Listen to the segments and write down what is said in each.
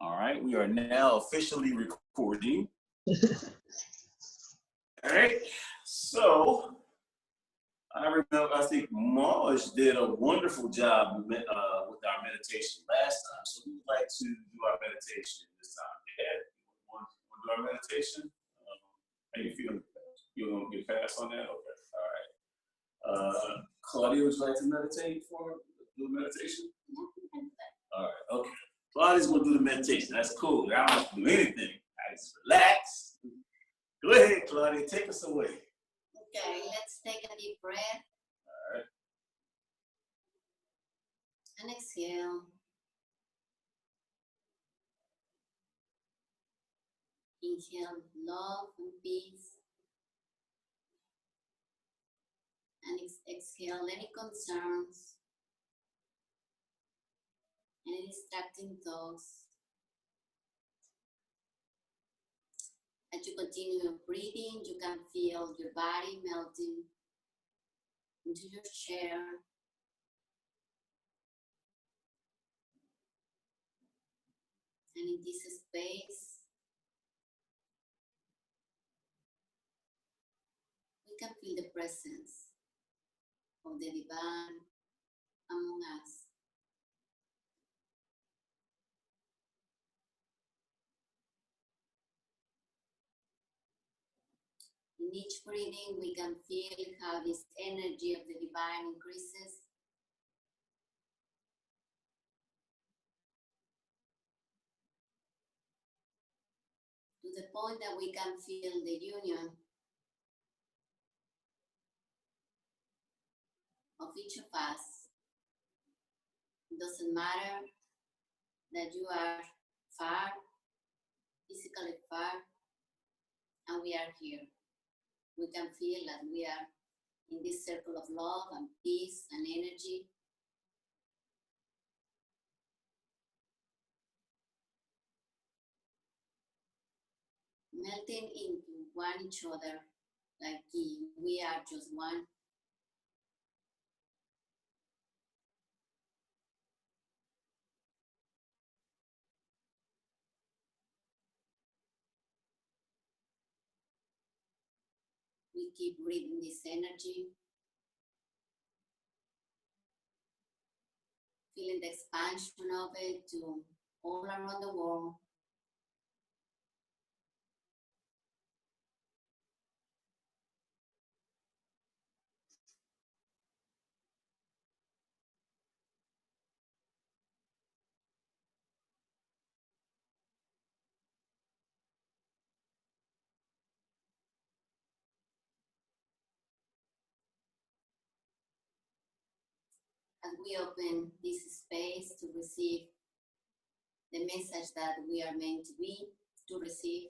All right, we are now officially recording. All right, so I remember, I think Marge did a wonderful job with our meditation last time. So we'd like to do our meditation this time. Yeah, want to do our meditation? How you feeling? You want to get fast on that? Okay, all right. Claudia, would you like to meditate do the meditation? All right, okay. Claudia's going to do the meditation. That's cool. I don't have to do anything. I just relax. Go ahead, Claudia. Take us away. Okay, let's take a deep breath. All right. And exhale. Inhale love and peace. And exhale any concerns, any distracting thoughts. As you continue your breathing, you can feel your body melting into your chair. And in this space, we can feel the presence of the divine among us. In each breathing, we can feel how this energy of the divine increases. To the point that we can feel the union of each of us. It doesn't matter that you are far, physically far, and we are here. We can feel that we are in this circle of love and peace and energy. Melting into one each other, like we are just one. We keep breathing this energy, feeling the expansion of it to all around the world. As we open this space to receive the message that we are meant to receive,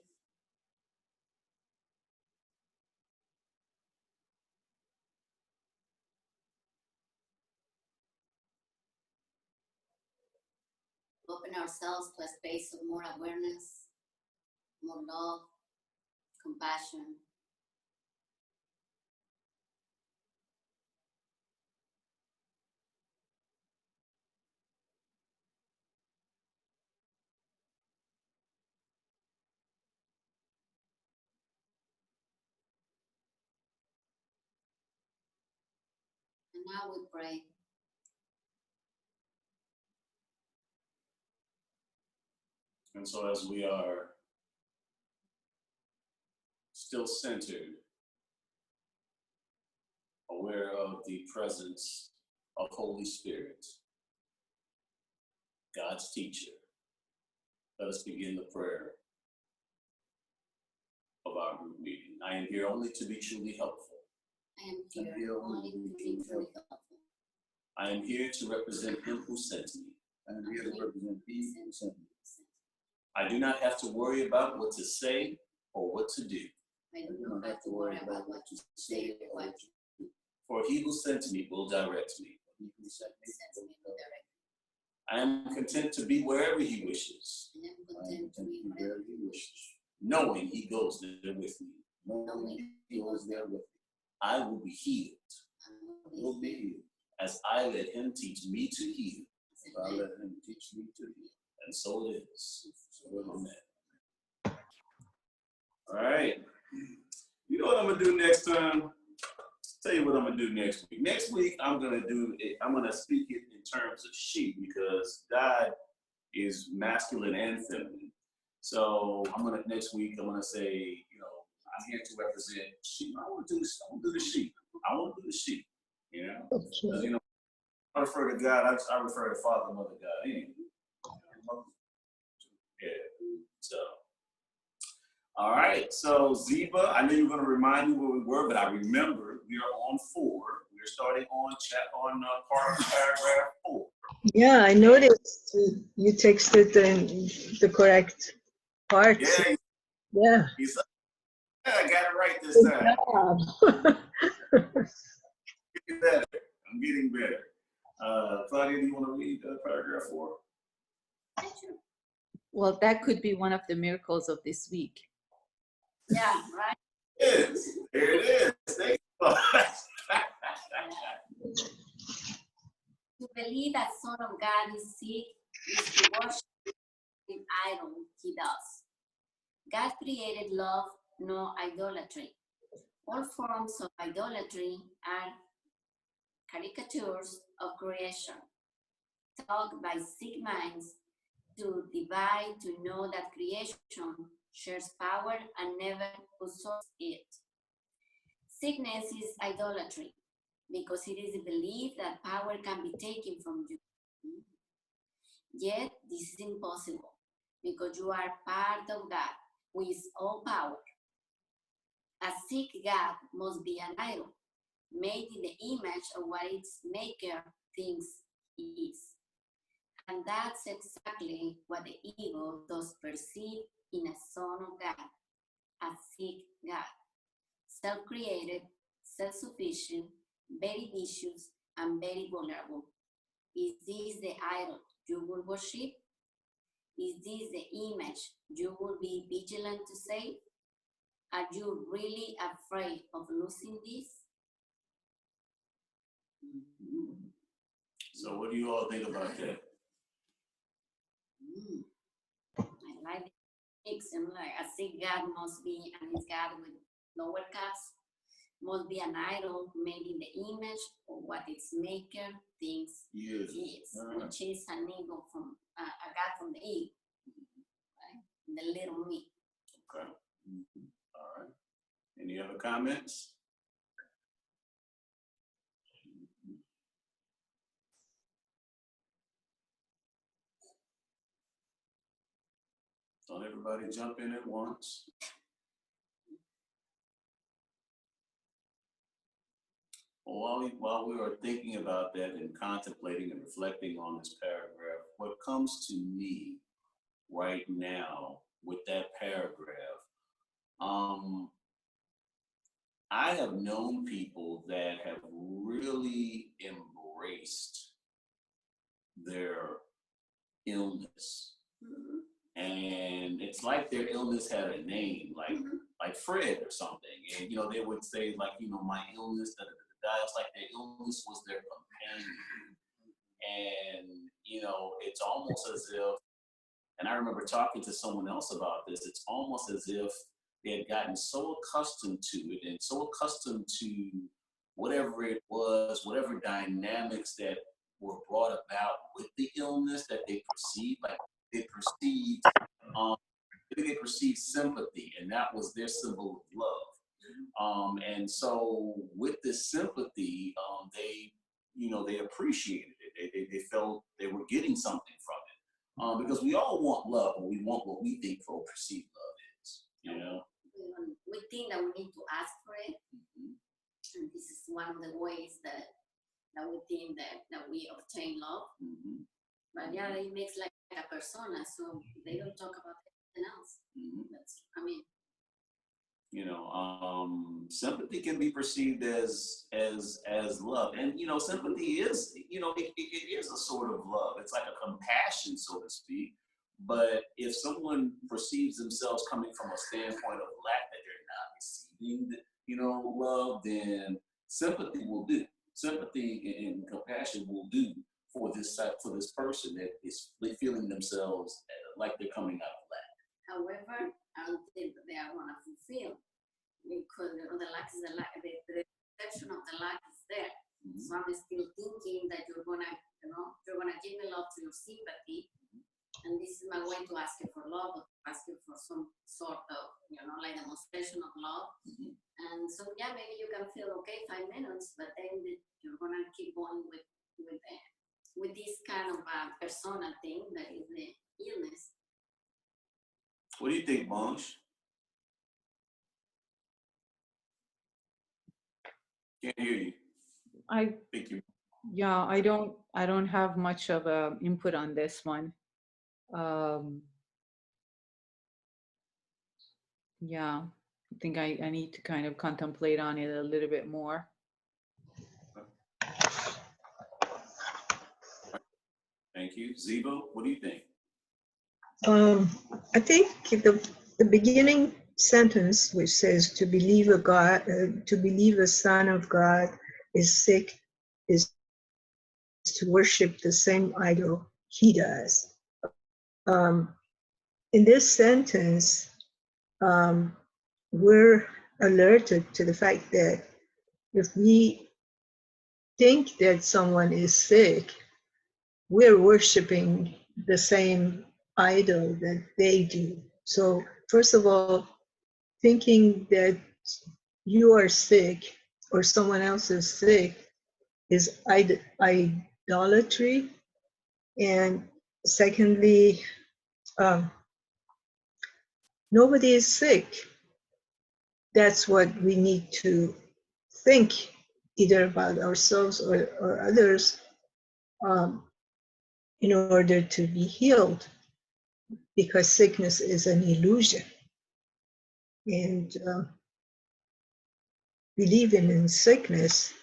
open ourselves to a space of more awareness, more love, compassion. And now we pray. And so as we are still centered, aware of the presence of Holy Spirit, God's teacher, let us begin the prayer of our group meeting. I am here only to be truly helpful. I am here only to be truly helpful. I am here to represent Him who sent me. I am here to represent He who sent me. I do not have to worry about what to say or what to do. I do not have to worry about what to say or what to do. For He who sent me will direct me. He who sent me will direct me. I am content to be wherever He wishes, I am content to be wherever He wishes, knowing He goes there with me. knowing He was there with me. I will be healed I will be healed as I let Him teach me to heal. if I let Him teach me to heal. And so it is. All right. You know what I'm gonna do next time? Tell you what I'm gonna do next week. Next week I'm gonna speak it in terms of she, because God is masculine and feminine. So next week I'm gonna say, you know, I'm here to represent she. I want to do this. I want to do the she. I want to do the she. You know, because you know, I refer to God. I refer to Father, Mother, God. Anyway. Yeah. So. All right, so Ziba, I knew you were going to remind me where we were, but I remember we are on 4. We're starting on part of paragraph 4. Yeah, I noticed you texted the correct parts. Yeah, Yeah. I got it right this time. Getting better. I'm getting better. Claudia, do you want to read paragraph 4? Well, that could be one of the miracles of this week. Yeah, right. Yes, there it is. Thank you. To believe that Son of God is sick is to worship the idol he does. God created love, no idolatry. All forms of idolatry are caricatures of creation, taught by sick minds to divide, to know that creation shares power and never usurps it. Sickness is idolatry, because it is a belief that power can be taken from you. Yet, this is impossible, because you are part of God, who is all power. A sick God must be an idol, made in the image of what its maker thinks he is. And that's exactly what the ego does perceive in a Son of God, a sick God. Self-created, self-sufficient, very vicious, and very vulnerable. Is this the idol you will worship? Is this the image you will be vigilant to save? Are you really afraid of losing this? So what do you all think about that? I like it. Like a sick God must be, and it's God with lower caste, must be an idol made in the image of what its maker thinks Yes. he is, which is an ego from a God from the ego, right? The little me. Okay. All right. Any other comments? Don't everybody jump in at once. While we are thinking about that and contemplating and reflecting on this paragraph, what comes to me right now with that paragraph, I have known people that have really embraced their illness. And it's like their illness had a name, like Fred or something. And you know, they would say like, you know, my illness, it's like their illness was their companion. And you know, it's almost as if, and I remember talking to someone else about this, it's almost as if they had gotten so accustomed to it and so accustomed to whatever it was, whatever dynamics that were brought about with the illness that they perceived, like they perceived, maybe they perceived sympathy, and that was their symbol of love. And so with this sympathy, they, you know, they appreciated it. They felt they were getting something from it. Because we all want love, and we want what we think for perceived love is, you know? We think that we need to ask for it. And this is one of the ways that we think that we obtain love. But yeah, it makes like a persona, so they don't talk about anything else. That's, I mean, you know, sympathy can be perceived as love, and you know, sympathy is, you know, it is a sort of love. It's like a compassion, so to speak. But if someone perceives themselves coming from a standpoint of lack, that they're not receiving, you know, love, then sympathy will do. Sympathy and compassion will do for this person that is feeling themselves like they're coming out of lack. however, I don't think that they are gonna fulfill because you know, the lack is the lack, the perception of the lack is there. So I'm still thinking that you're gonna, you know, you're gonna give me love through your sympathy, and this is my way to ask you for love, or to ask you for some sort of, you know, like demonstration of love. And so yeah, maybe you can feel okay 5 minutes, but then you're gonna keep going with this kind of persona thing that is the illness. What do you think, Monge? Can't hear you. I Thank you. Yeah, I don't have much of a input on this one. Yeah, I think I need to kind of contemplate on it a little bit more. Thank you. Zibo, what do you think? I think the beginning sentence, which says to believe to believe a son of God is sick, is to worship the same idol he does. In this sentence, we're alerted to the fact that if we think that someone is sick, we're worshiping the same idol that they do. So first of all, thinking that you are sick or someone else is sick is idolatry. And secondly, nobody is sick. That's what we need to think either about ourselves or others in order to be healed, because sickness is an illusion. And believing in sickness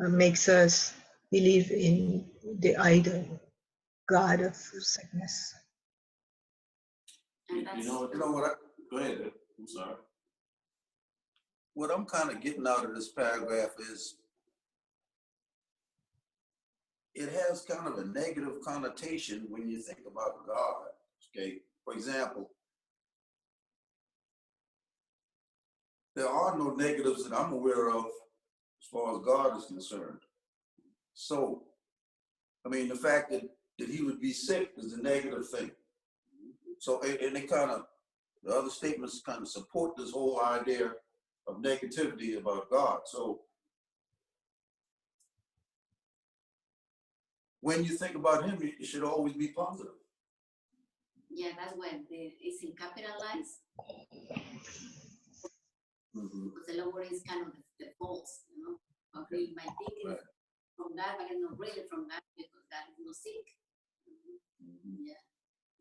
makes us believe in the idol god of sickness. And You know what? Go ahead. I'm sorry. What I'm kind of getting out of this paragraph is it has kind of a negative connotation when you think about God. Okay, for example, there are no negatives that I'm aware of as far as God is concerned. So, I mean, the fact that he would be sick is a negative thing. So, and it kind of, the other statements kind of support this whole idea of negativity about God. So, when you think about him, it should always be positive. yeah, that's when it's in capitalized. Because the lower is kind of the false, you know. Okay, my thinking is from God, but it's not really from God because God is not sick. Yeah,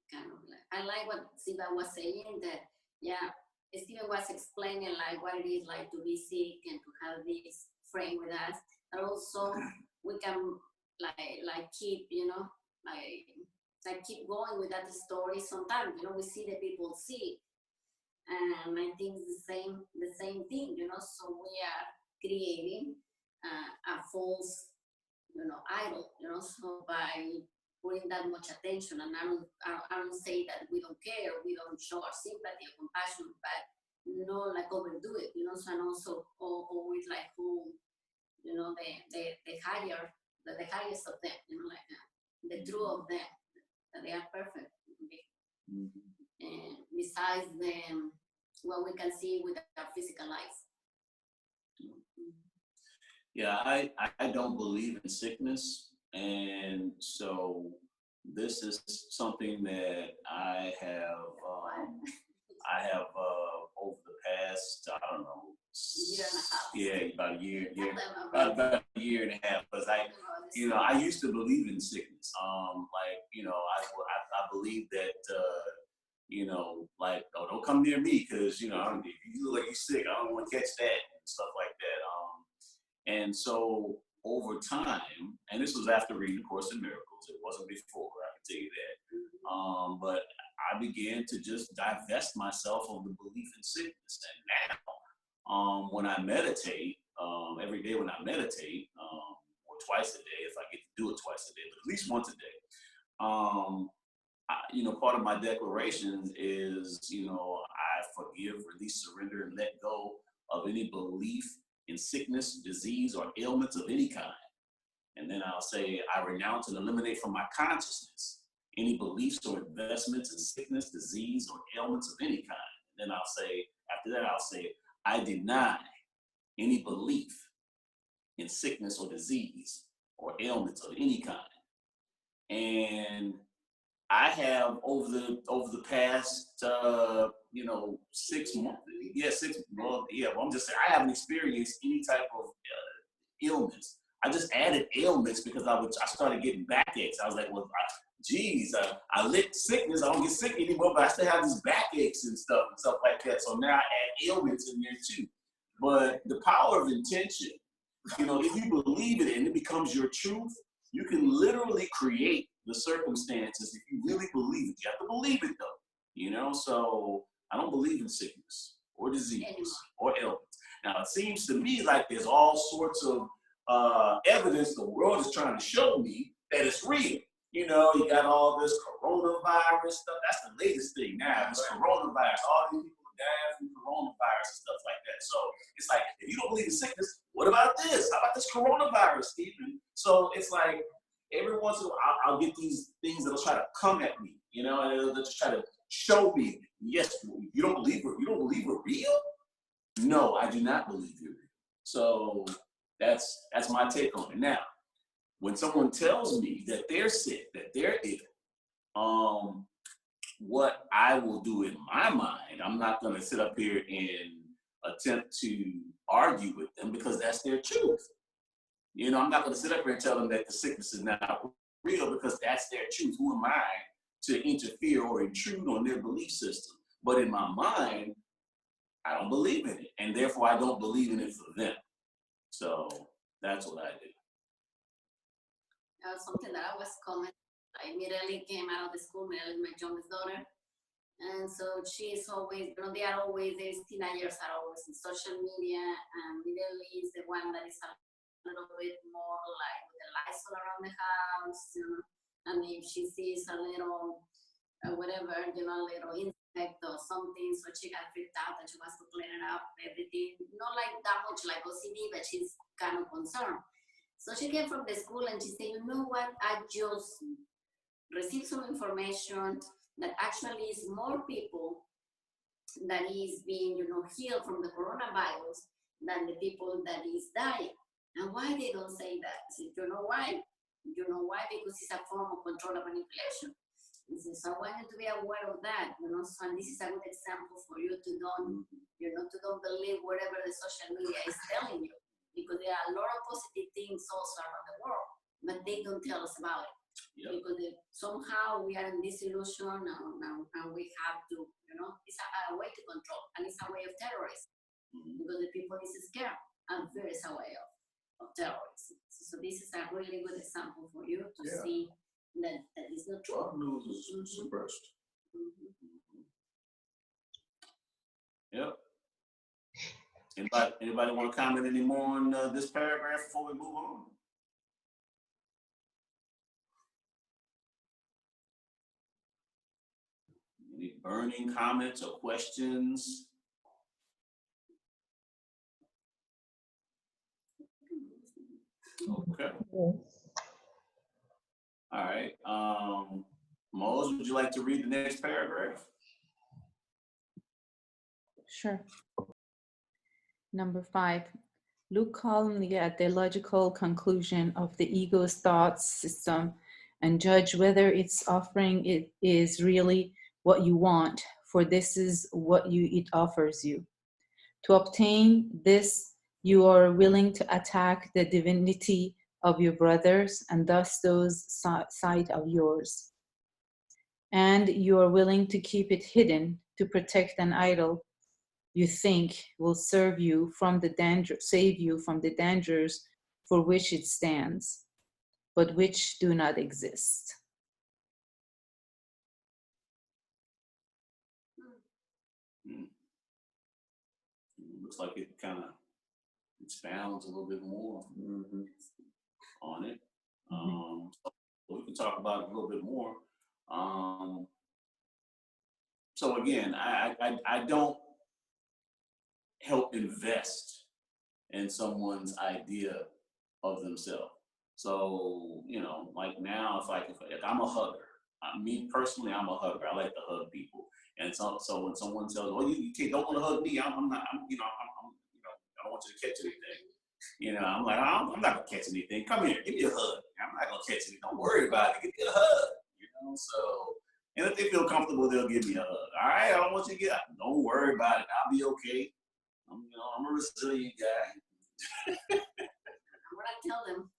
kind of like I like what Siva was saying, that yeah, Stephen was explaining like what it is like to be sick and to have this friend with us, but also we can like keep, you know, like keep going with that story. Sometimes, you know, we see the people sick, and I think it's the same thing, you know. So we are creating a false, you know, idol, you know. So by putting that much attention, and I don't say that we don't care, we don't show our sympathy or compassion, but not like overdo it, you know. So and also always like hold, you know, the highest of them, you know, like the true of them, that they are perfect. And besides what we can see with our physical eyes. Yeah, I don't believe in sickness, and so this is something that I have over the past, I don't know, Year and a half. yeah, about a year, about a year and a half, because I used to believe in sickness. Like, I believe that, like, oh, don't come near me because, if you look like you're sick, I don't want to catch that and stuff like that. And so over time, and this was after reading The Course in Miracles, it wasn't before, I can tell you that. But I began to just divest myself of the belief in sickness. And now, when I meditate, every day when I meditate, or twice a day, if I get to do it twice a day, but at least once a day, part of my declarations is, I forgive, release, surrender, and let go of any belief in sickness, disease, or ailments of any kind. And then I'll say, I renounce and eliminate from my consciousness any beliefs or investments in sickness, disease, or ailments of any kind. And then I'll say, after that, I'll say, I deny any belief in sickness or disease or ailments of any kind. And I have over the past 6 months, I'm just saying I haven't experienced any type of illness. I just added ailments because I started getting backaches. I was like, well, I lit sickness. I don't get sick anymore, but I still have these backaches and stuff like that. So now I add ailments in there too. But the power of intention, if you believe it and it becomes your truth, you can literally create the circumstances if you really believe it. You have to believe it though, So I don't believe in sickness or disease or ailments. Now it seems to me like there's all sorts of evidence the world is trying to show me that it's real. You got all this coronavirus stuff. That's the latest thing now. This coronavirus, all these people dying from coronavirus and stuff like that. So it's like, if you don't believe in sickness, what about this? How about this coronavirus, Stephen? So it's like, every once in a while, I'll get these things that'll try to come at me, and they'll just try to show me, yes, you don't believe we're real? No, I do not believe you're real. So that's my take on it. Now, when someone tells me that they're sick, that they're ill, what I will do in my mind, I'm not going to sit up here and attempt to argue with them because that's their truth. I'm not going to sit up here and tell them that the sickness is not real because that's their truth. Who am I to interfere or intrude on their belief system? But in my mind, I don't believe in it, and therefore I don't believe in it for them. So that's what I do. Something that I was commenting, I immediately came out of the school, my youngest daughter. And so she's always, they are always, these teenagers are always in social media, and Middle is the one that is a little bit more like with the lights all around the house, and if she sees a little, whatever, a little insect or something, so she got freaked out and she wants to clean it up, everything. Not like that much like OCD, but she's kind of concerned. So she came from the school and she said, you know what, I just received some information that actually is more people that is being, healed from the coronavirus than the people that is dying. And why they don't say that? So, you know why? Because it's a form of control and manipulation. So I want you to be aware of that, so, and this is a good example for you to don't believe whatever the social media is telling you. Because there are a lot of positive things also around the world, but they don't tell us about it. Yep. Because somehow we are in this illusion and we have to, it's a way to control, and it's a way of terrorism. Mm-hmm. Because the people is scared, and there is a way of terrorism. So this is a really good example for you to see that is not true. Our news is suppressed. Mm-hmm. Yep. Anybody want to comment any more on this paragraph before we move on? Any burning comments or questions? Okay. All right. Mose, would you like to read the next paragraph? Sure. Number 5, look calmly at the logical conclusion of the ego's thought system and judge whether its offering it is really what you want, for this is what it offers you. To obtain this, you are willing to attack the divinity of your brothers and thus those side of yours. And you are willing to keep it hidden to protect an idol you think will save you from the dangers for which it stands, but which do not exist. Looks like it kind of expounds a little bit more on it. We can talk about it a little bit more. So again, I don't help invest in someone's idea of themselves. So, you know, like now, if I'm a hugger, me personally, I'm a hugger. I like to hug people. And so when someone tells, "Oh, you can't, don't want to hug me," I'm not, you know, you know, I don't want you to catch anything. You know, I'm like, I'm not gonna catch anything. Come here, give me a hug. I'm not gonna catch anything. Don't worry about it. Give me a hug. You know, so and if they feel comfortable, they'll give me a hug. All right, I don't want you to get. Don't worry about it. I'll be okay. You know, I'm a resilient guy. What I tell them,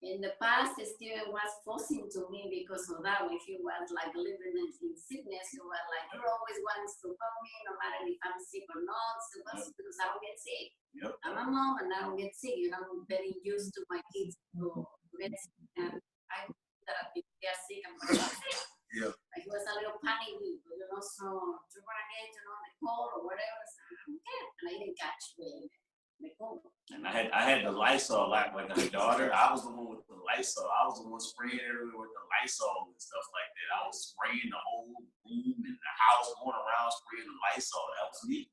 in the past, Steven was forcing to me because of that. If he was like living in sickness, he was like, he always wants to hug me, no matter if I'm sick or not, because I don't get sick. Yep. I'm a mom and I don't get sick. You know, I'm very used to my kids to get sick. And I that if they're sick, I'm like, Yeah. like he was a little panicky, you know, so you're gonna get, you know, the cold or whatever. So I'm okay. And I didn't catch the cold. And I had the Lysol, like my daughter. I was the one with the Lysol. I was the one spraying everywhere with the Lysol and stuff like that. I was spraying the whole room and the house, going around spraying the Lysol. That was me.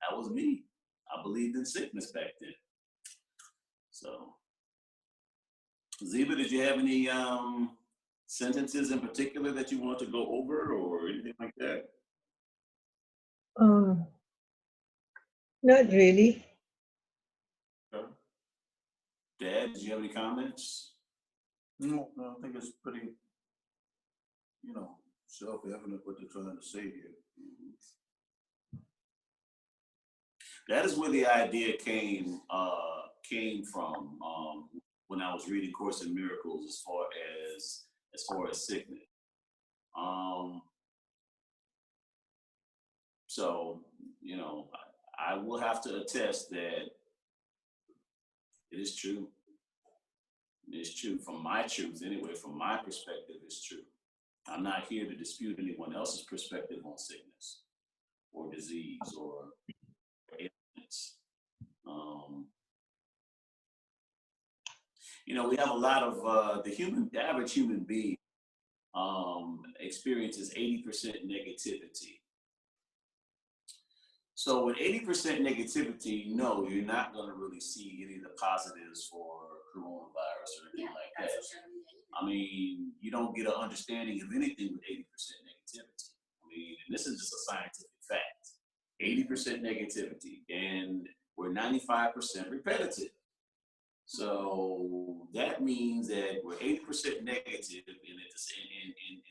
That was me. I believed in sickness back then. So, Ziba, did you have any sentences in particular that you want to go over or anything like that? Not really. Sure. Dad, did you have any comments? No, I think it's pretty, you know, self-evident what they're trying to say here. That is where the idea came from when I was reading Course in Miracles as far as sickness. So, you know, I will have to attest that it is true. It's true from my truth anyway. From my perspective, it's true. I'm not here to dispute anyone else's perspective on sickness or disease or ailments. You know, we have a lot of the average human being experiences 80% negativity. So with 80% negativity, no, you're not going to really see any of the positives for coronavirus or anything like that. I mean, you don't get an understanding of anything with 80% negativity. I mean, and this is just a scientific fact. 80% negativity, and we're 95% repetitive. So that means that we're 80% negative, and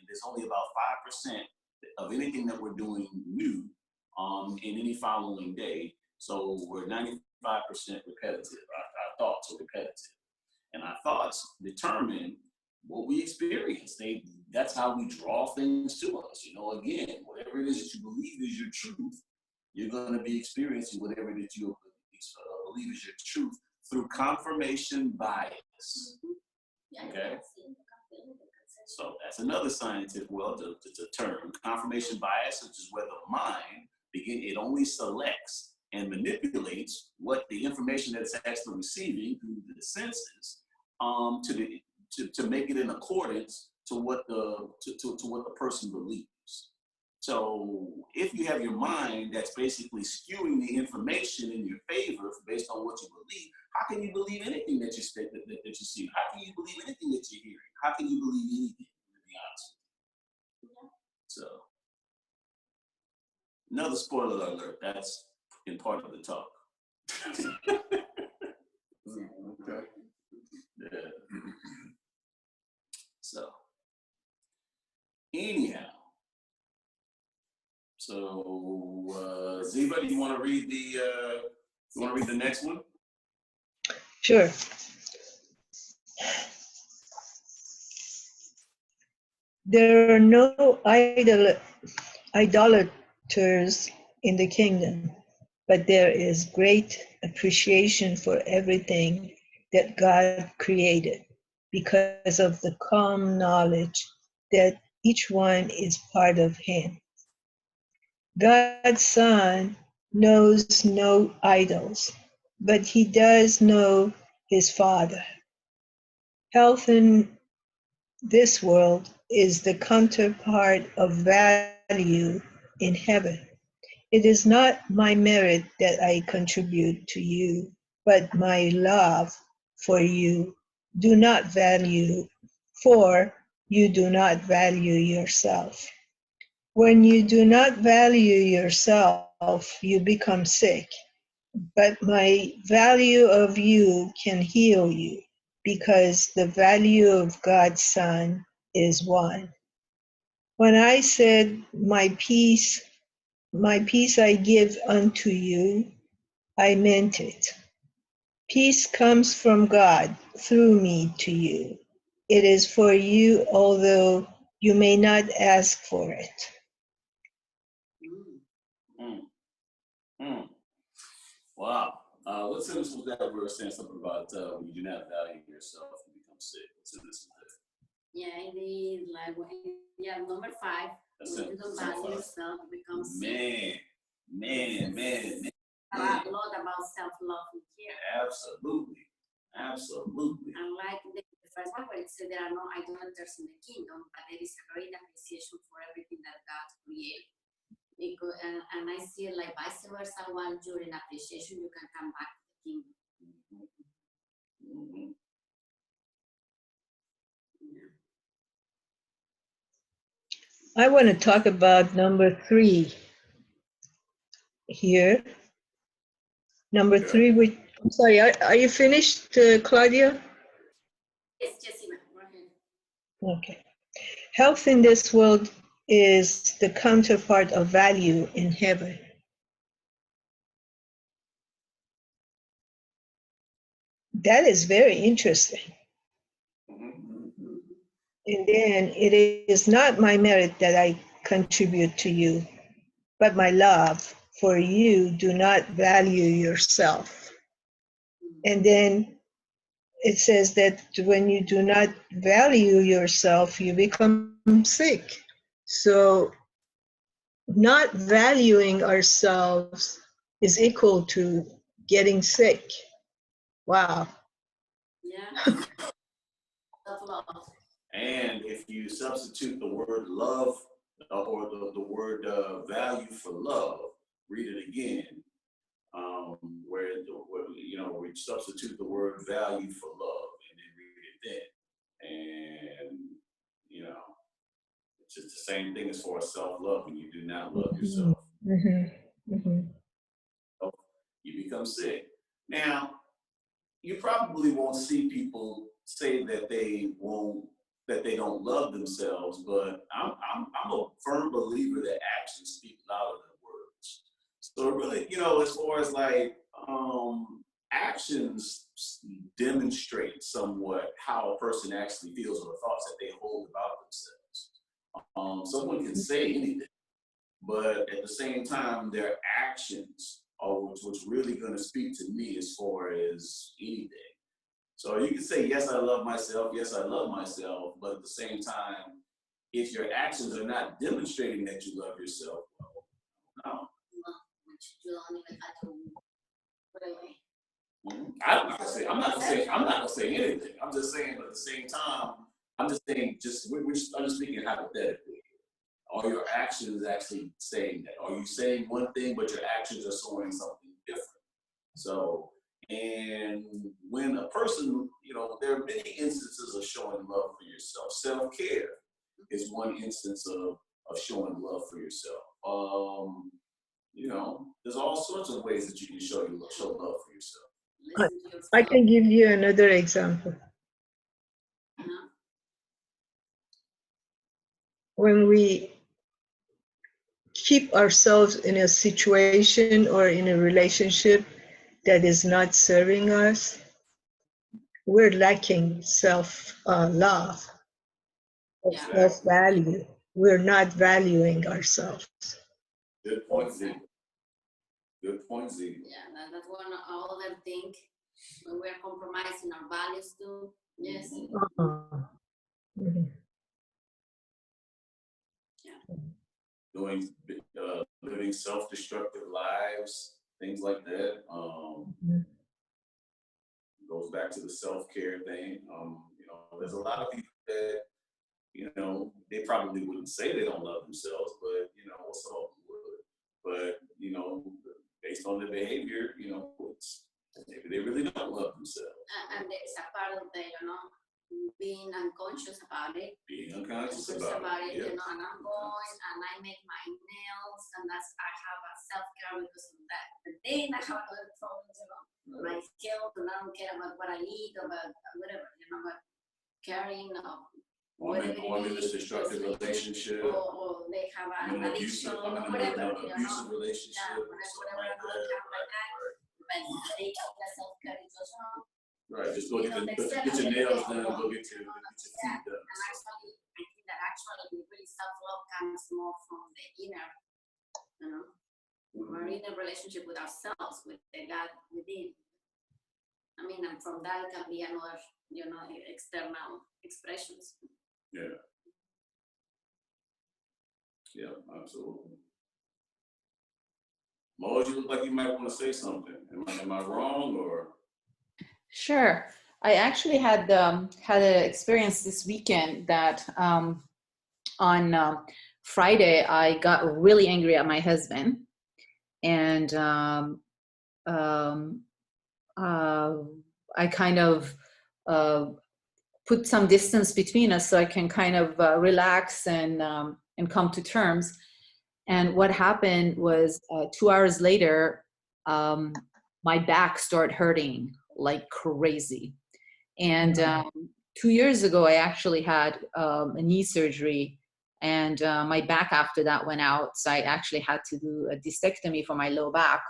there's only about 5% of anything that we're doing new in any following day. So we're 95% repetitive. Our thoughts are repetitive. And our thoughts determine what we experience. That's how we draw things to us. You know, again, whatever it is that you believe is your truth, you're going to be experiencing whatever it is you believe is your truth through confirmation bias. Okay? So that's another scientific, it's a term, confirmation bias, which is where the mind it only selects and manipulates what the information that it's actually receiving through the senses to make it in accordance to what the person believes. So if you have your mind that's basically skewing the information in your favor based on what you believe, how can you believe anything that you see? How can you believe anything that you're hearing? How can you believe anything, to be honest with you? So, another spoiler alert, that's in part of the talk. Okay. Yeah. So, anyhow. So, Ziva, do you want to read the next one? Sure. There are no idolaters in the kingdom, but there is great appreciation for everything that God created because of the calm knowledge that each one is part of Him. God's Son knows no idols, but He does know His Father. Health in this world is the counterpart of value in heaven. It is not my merit that I contribute to you, but my love for you do not value, for you do not value yourself. When you do not value yourself, you become sick. But my value of you can heal you, because the value of God's Son is one. When I said, my peace I give unto you, I meant it. Peace comes from God through me to you. It is for you, although you may not ask for it. Mm, mm. Wow. What sentence was that where we're saying something about when you do not value yourself, you become sick? What sentence was that? Yeah, it is like number 5. That's When it. you don't Number value 5. yourself, you become sick. Man. A lot about self-love here. Absolutely. And like the first one where it said there are no idolaters in the kingdom, but there is a great appreciation for everything that God created. Because, and I see it like vice versa, while you're in appreciation, you can come back to the kingdom. Mm-hmm. Yeah. I want to talk about number 3 here. Number 3, which, I'm sorry, are you finished, Claudia? It's just enough. Go ahead. Okay. Health in this world is the counterpart of value in heaven. That is very interesting. Mm-hmm. And then it is not my merit that I contribute to you, but my love for you do not value yourself. And then it says that when you do not value yourself, you become sick. So not valuing ourselves is equal to getting sick. Wow. Yeah. Self-love. And if you substitute the word love or the word value for love, read it again. Where we substitute the word value for love and then read it then. And, it's just the same thing as far as self-love. When you do not love yourself, you become sick. Now, you probably won't see people say that they don't love themselves, but I'm a firm believer that actions speak louder than words. So really, as far as like actions demonstrate somewhat how a person actually feels or the thoughts that they hold about themselves. Someone can say anything, but at the same time, their actions are what's really going to speak to me as far as anything. So you can say, yes, I love myself. Yes, I love myself. But at the same time, if your actions are not demonstrating that you love yourself, well, no. You don't even have to really. I'm not gonna say anything. I'm just saying, but at the same time, I'm just saying, I'm just speaking hypothetically. Are your actions actually saying that? Are you saying one thing, but your actions are showing something different? So, and when a person, there are many instances of showing love for yourself. Self-care is one instance of showing love for yourself. There's all sorts of ways that you can show love for yourself. Listen to yourself. I can give you another example. When we keep ourselves in a situation or in a relationship that is not serving us, we're lacking self-love, Yeah. self-value. We're not valuing ourselves. Good point, Z. Good point, Z. Yeah, that's one other thing when we're compromising our values too. Yes. Mhm. Doing, living self-destructive lives, things like that. Goes back to the self-care thing. There's a lot of people that, they probably wouldn't say they don't love themselves, but, based on their behavior, you know, it's, maybe they really don't love themselves. And there's a part of the, being unconscious about it. Being unconscious about it. You know, and I'm going and I make my nails, and that's, I have a self-care because of that. But then I have other problems, my health, and I don't care about what I eat or about whatever, but caring of whatever I'm in this destructive relationship. Or they have an addiction or whatever, abusive relationship. Yeah, whatever another kind like that. But they have that self-care is also wrong. Right, just go get your nails done, go get your feet done. And actually, I think that actually really self-love comes more from the inner, we're in a relationship with ourselves, with the God within. I mean, and from that can be another, external expressions. Yeah. Yeah, absolutely. Mo, you look like you might want to say something. Am I wrong or? Sure. I actually had an experience this weekend that on Friday I got really angry at my husband, and I kind of put some distance between us so I can kind of relax and come to terms. And what happened was 2 hours later, my back started hurting like crazy. And 2 years ago, I actually had a knee surgery, and my back after that went out. So I actually had to do a discectomy for my low back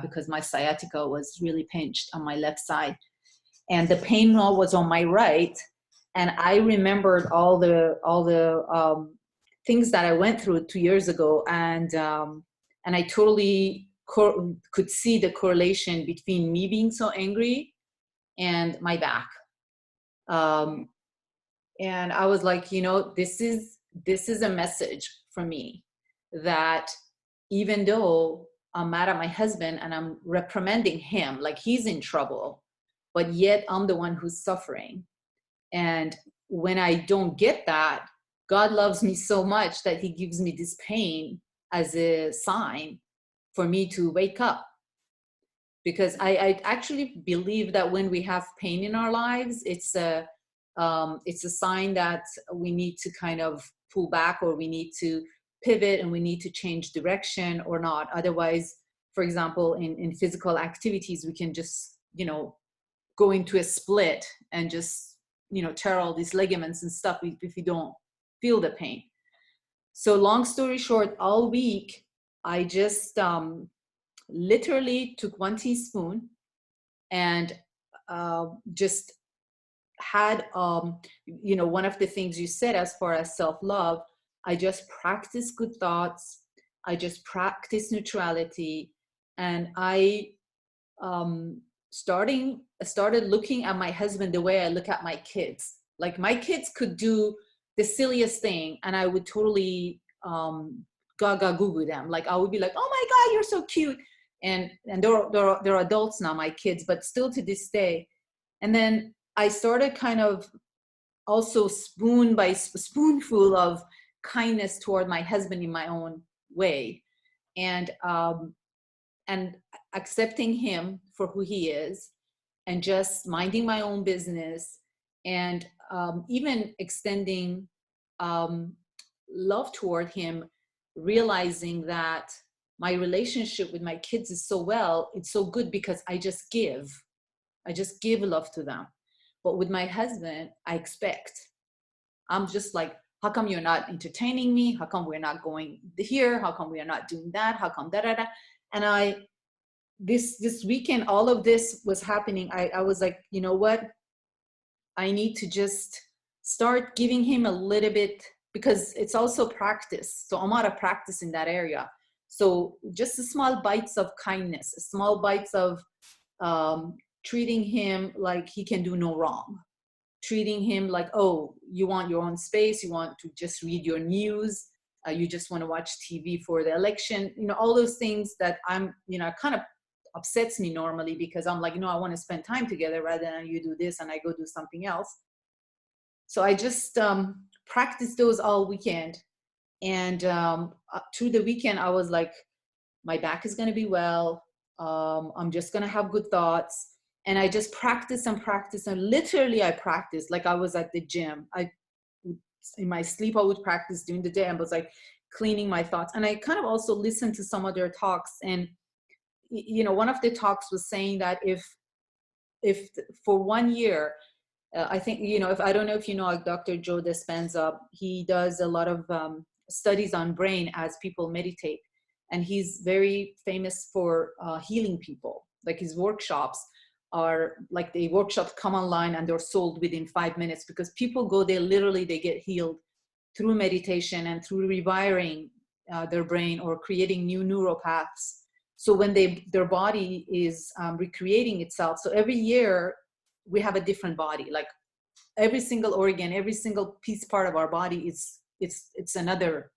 because my sciatica was really pinched on my left side. And the pain was on my right. And I remembered all the things that I went through 2 years ago. And I totally could see the correlation between me being so angry and my back. And I was like, this is a message for me that even though I'm mad at my husband and I'm reprimanding him like he's in trouble, but yet I'm the one who's suffering. And when I don't get that, God loves me so much that he gives me this pain as a sign for me to wake up. Because I actually believe that when we have pain in our lives, it's a sign that we need to kind of pull back, or we need to pivot, and we need to change direction or not. Otherwise, for example, in physical activities, we can just, go into a split and just, tear all these ligaments and stuff if you don't feel the pain. So long story short, all week, I just literally took 1 teaspoon and just had, one of the things you said as far as self-love, I just practice good thoughts. I just practice neutrality. And I started looking at my husband the way I look at my kids. Like my kids could do the silliest thing and I would totally gaga goo goo them. Like I would be like, oh my God, you're so cute. And they're adults now, my kids, but still to this day. And then I started kind of also spoon by spoonful of kindness toward my husband in my own way. And accepting him for who he is, and just minding my own business, and even extending love toward him, realizing that my relationship with my kids is it's so good because I just give love to them. But with my husband, I expect. I'm just like, how come you're not entertaining me? How come we're not going here? How come we are not doing that? How come da-da-da? And this weekend, all of this was happening. I was like, you know what? I need to just start giving him a little bit, because it's also practice. So I'm out of practice in that area. So just small bites of kindness, small bites of treating him like he can do no wrong. Treating him like, oh, you want your own space. You want to just read your news. You just want to watch TV for the election. All those things that I'm, kind of upsets me normally, because I'm like, I want to spend time together rather than you do this and I go do something else. So I just practiced those all weekend. And through the weekend, I was like, my back is going to be well. I'm just gonna have good thoughts. And I just practice and practice, and literally I practice like I was at the gym. In my sleep I would practice, during the day I was like cleaning my thoughts. And I kind of also listened to some of their talks, and one of the talks was saying that if for 1 year, I think, if I don't know if you know, like Dr. Joe Dispenza, he does a lot of studies on brain as people meditate. And he's very famous for healing people. Like his workshops are like, the workshops come online and they're sold within 5 minutes, because people go there, literally they get healed through meditation and through rewiring their brain or creating new neural paths. So when their body is recreating itself. So every year we have a different body. Like every single organ, every single part of our body it's another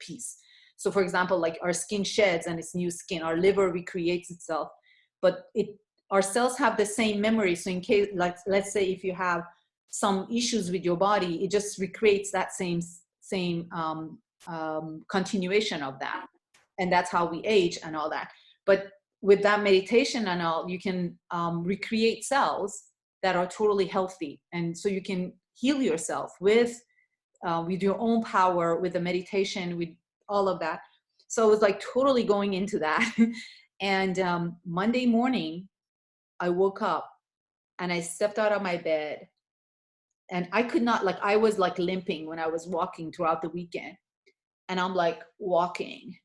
piece. So for example, like our skin sheds and it's new skin. Our liver recreates itself, but our cells have the same memory. So in case, like, let's say if you have some issues with your body, it just recreates that same continuation of that. And that's how we age and all that. But with that meditation and all, you can recreate cells that are totally healthy. And so you can heal yourself with your own power, with the meditation, with all of that. So I was like totally going into that. And Monday morning, I woke up and I stepped out of my bed, and I could not, like, I was like limping when I was walking throughout the weekend. And I'm like walking.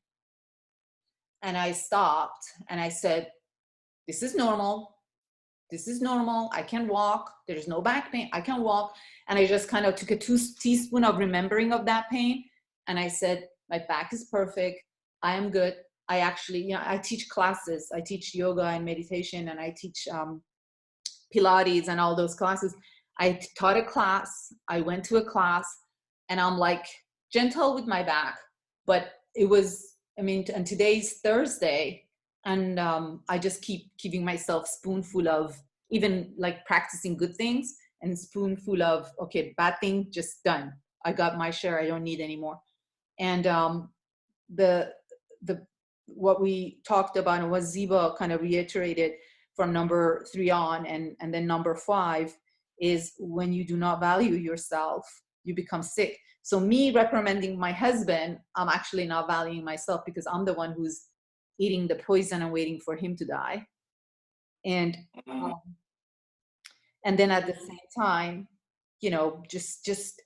And I stopped and I said, this is normal. This is normal. I can walk. There's no back pain. I can walk. And I just kind of took a teaspoon of remembering of that pain. And I said, my back is perfect. I am good. I actually, I teach classes. I teach yoga and meditation, and I teach Pilates and all those classes. I taught a class. I went to a class, and I'm like gentle with my back. But it was, and today's Thursday. And I just keep giving myself spoonful of even like practicing good things, and spoonful of, okay, bad thing, just done. I got my share. I don't need anymore. And the what we talked about, and what Ziba kind of reiterated from number 3 on, and then number 5 is, when you do not value yourself, you become sick. So me reprimanding my husband, I'm actually not valuing myself, because I'm the one who's eating the poison and waiting for him to die. And then at the same time, just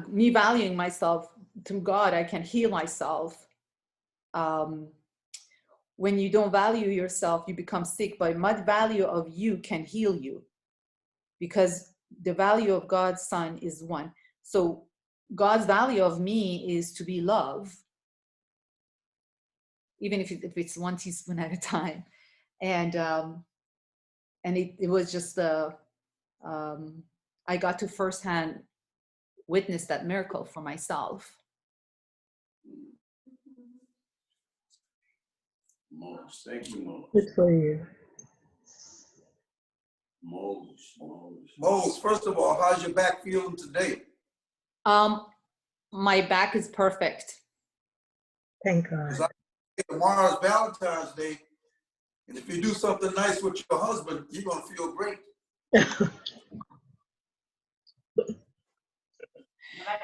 me valuing myself. Through God, I can heal myself. When you don't value yourself, you become sick. But my value of you can heal you, because the value of God's Son is 1. So God's value of me is to be love, even if it's 1 teaspoon at a time. And it was just I got to firsthand witness that miracle for myself. Mose, thank you, Mose. Good for you. Mose, first of all, how's your back feeling today? My back is perfect. Thank God. Because tomorrow's Valentine's Day, and if you do something nice with your husband, you're gonna feel great.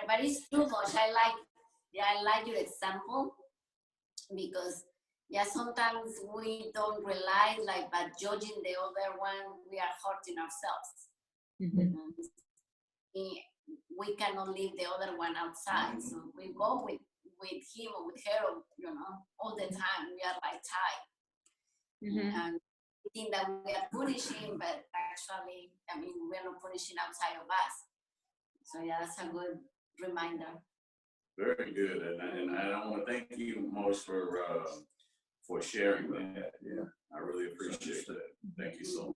But it's true, Mosh. I like your example, because sometimes we don't realize, like, by judging the other one, we are hurting ourselves. Mm-hmm. We cannot leave the other one outside, so we go with him or with her, all the time. We are like tied. Mm-hmm. And we think that we are punishing, but actually, we are not punishing outside of us. So that's a good reminder. Very good, and I want to thank you, Mose, for sharing that. Yeah, I really appreciate that. Thank you so much.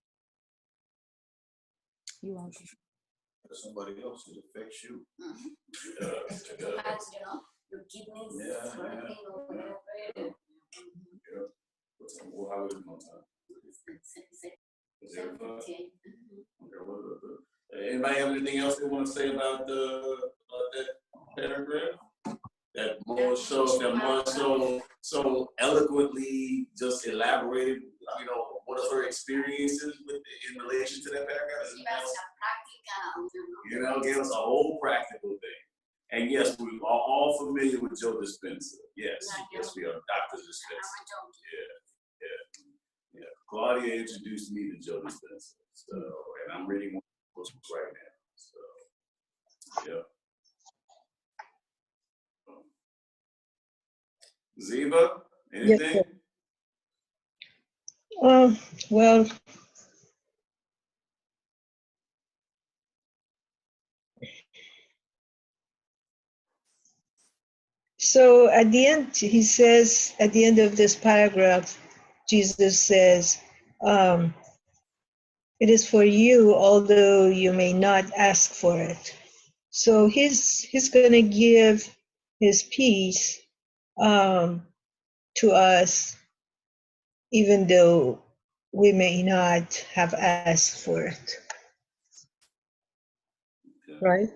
You're welcome. Somebody else, it affects you. Mm-hmm. Perhaps, your kidneys working or whatever. Well, how is it on time? Anybody have anything else they want to say about that paragraph? that more so eloquently just elaborated, you know, what are her experiences with in relation to that paragraph? You know, gave us a whole practical thing. And yes, we are all familiar with Joe Dispenza. Yes, yes, we are Dr. Dispenza. Yeah. Claudia introduced me to Joe Dispenza. So, and I'm reading one of those books right now. So, yeah. Ziva, Yes, anything? well, so at the end, he says, at the end of this paragraph, Jesus says, it is for you, although you may not ask for it. So he's going to give his peace to us, even though we may not have asked for it. Okay. Right?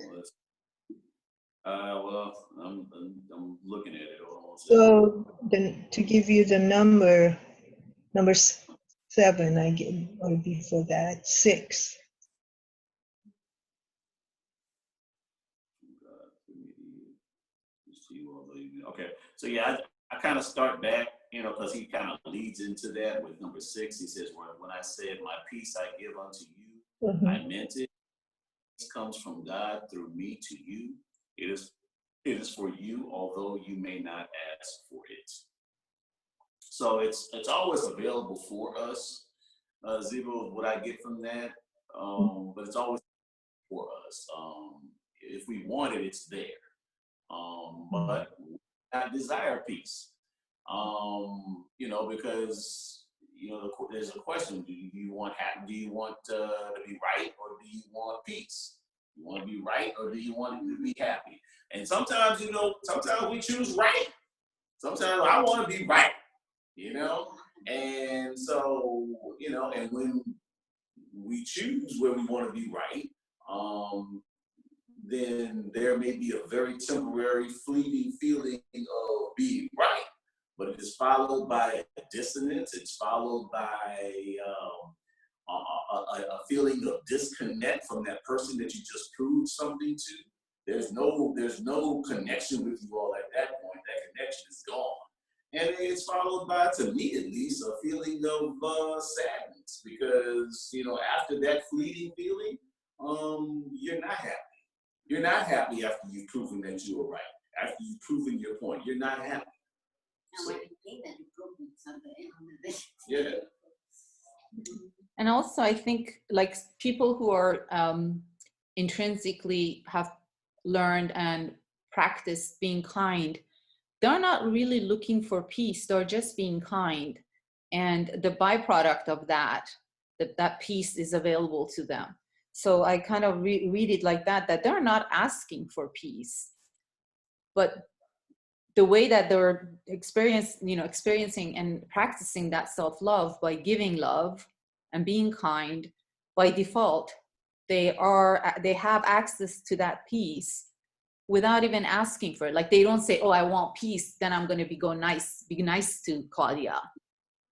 Well, I'm looking at it. Hold on a second. So then to give you the number 7, I give, or before that, 6. Okay, so yeah, I kind of start back, you know, because he kind of leads into that with number 6. He says, when I said, my peace I give unto you, I meant it. This comes from God through me to you. It is for you, although you may not ask for it. So it's always available for us. Ziva, what I get from that, but it's always for us. If we want it, it's there. But I desire peace. You know, because you know there's a question: do you want to be right, or do you want peace? You want to be right, or do you want to be happy? And sometimes, you know, sometimes we choose right. Sometimes I want to be right. You know, and so you know, and when we choose where we want to be right, then there may be a very temporary, fleeting feeling of being right, but it is followed by a dissonance. It's followed by a feeling of disconnect from that person that you just proved something to. There's no connection with you all at that point. That connection is gone. And it's followed by, to me at least, a feeling of sadness, because you know after that fleeting feeling, you're not happy. You're not happy after you've proven that you were right. After you've proven your point, you're not happy. So, yeah. And also, I think like people who are intrinsically have learned and practiced being kind, they're not really looking for peace. They're just being kind. And the byproduct of that peace is available to them. So I kind of read it like that they're not asking for peace, but the way that they're experiencing and practicing that self-love by giving love and being kind, by default, they have access to that peace without even asking for it. Like they don't say, oh, I want peace, then I'm going to be nice to Claudia.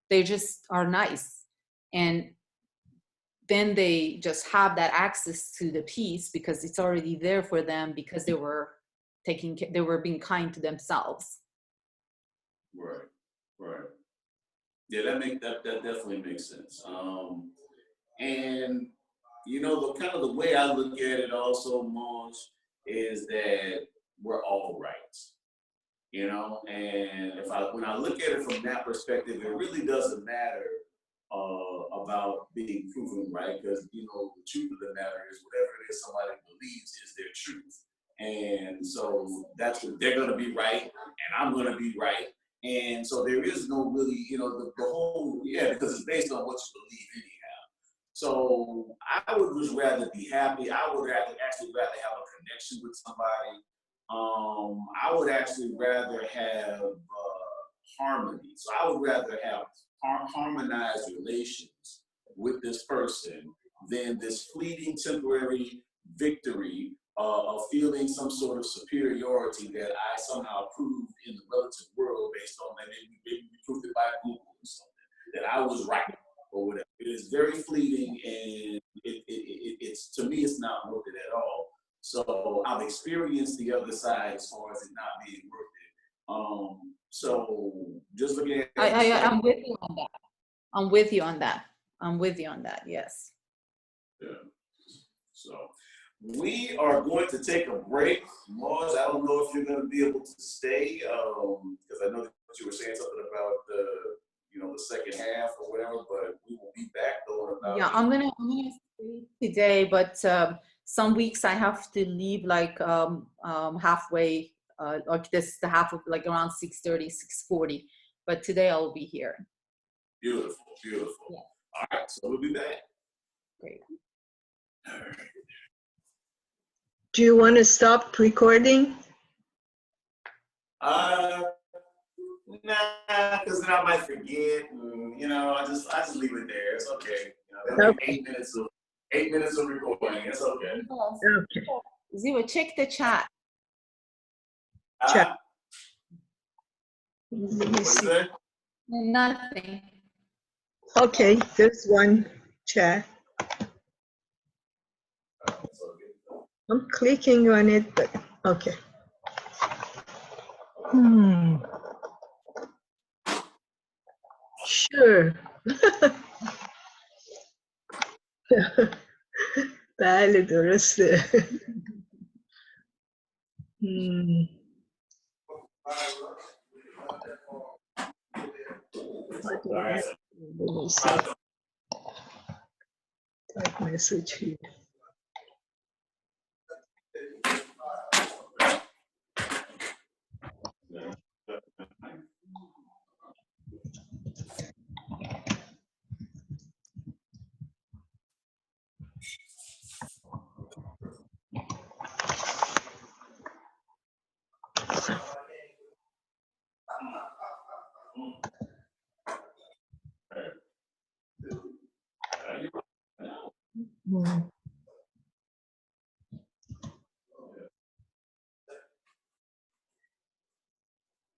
They just are nice. And then they just have that access to the peace because it's already there for them, because they were being kind to themselves. Right. Yeah, that definitely makes sense. And you know, the way I look at it also, Moj, is that we're all right. You know, and when I look at it from that perspective, it really doesn't matter about being proven right, because you know the truth of the matter is whatever it is somebody believes is their truth, and so that's what they're going to be right, and I'm going to be right, and so there is no really, you know, the whole, because it's based on what you believe anyhow. So I would just rather be happy. I would actually rather have a connection with somebody. I would actually rather have harmony. So I would rather have harmonized relations with this person than this fleeting temporary victory of feeling some sort of superiority that I somehow proved in the relative world based on maybe we proved it by Google or something, that I was right or whatever. It is very fleeting, and it's to me, it's not worth it at all. So I've experienced the other side as far as it not being worth it. So just looking at I'm with you on that. I'm with you on that. I'm with you on that. Yes. yeah. So we are going to take a break. Mars, I don't know if you're going to be able to stay because I know that you were saying something about the the second half or whatever, but we will be back though in about. Yeah, I'm gonna stay today, but some weeks I have to leave like halfway, like this the half of like around 6:30, 6:40. But today I'll be here. Beautiful, beautiful. Yeah. All right, so we'll be back. Great. Do you want to stop recording? Nah, because then I might forget. And, I just leave it there. It's okay. That'll be Okay. 8 minutes of recording. It's okay. Okay. Ziwa, check the chat. Check. Let me What you see. say? Nothing. Okay, there's one chat. It's okay. I'm clicking on it, but okay. Sure. بله درسته. All right. Let me see. Type message here.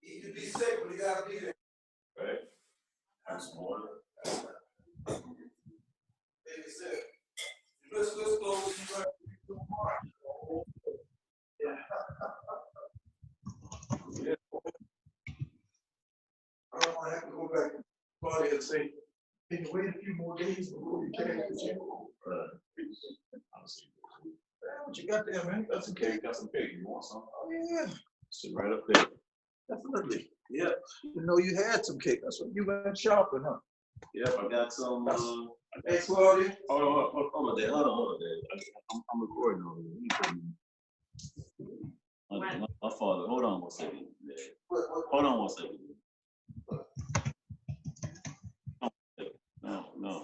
You can be sick, but you gotta be there. Right. That's more. Baby sick. Let's go. Yeah. I don't want to have to go back to Claudia and say, can you wait a few more days before you can? What you got there, man? Got some cake? Got some cake. You want some? Oh, yeah. Sit right up there. Definitely. Yeah. You know you had some cake. That's what you went shopping, huh? Yep, I got some. Hey, Claudia. Hold on, Dad. Hold on, Dad. I'm recording over here. My father. Hold on one second. Hold on one second. No.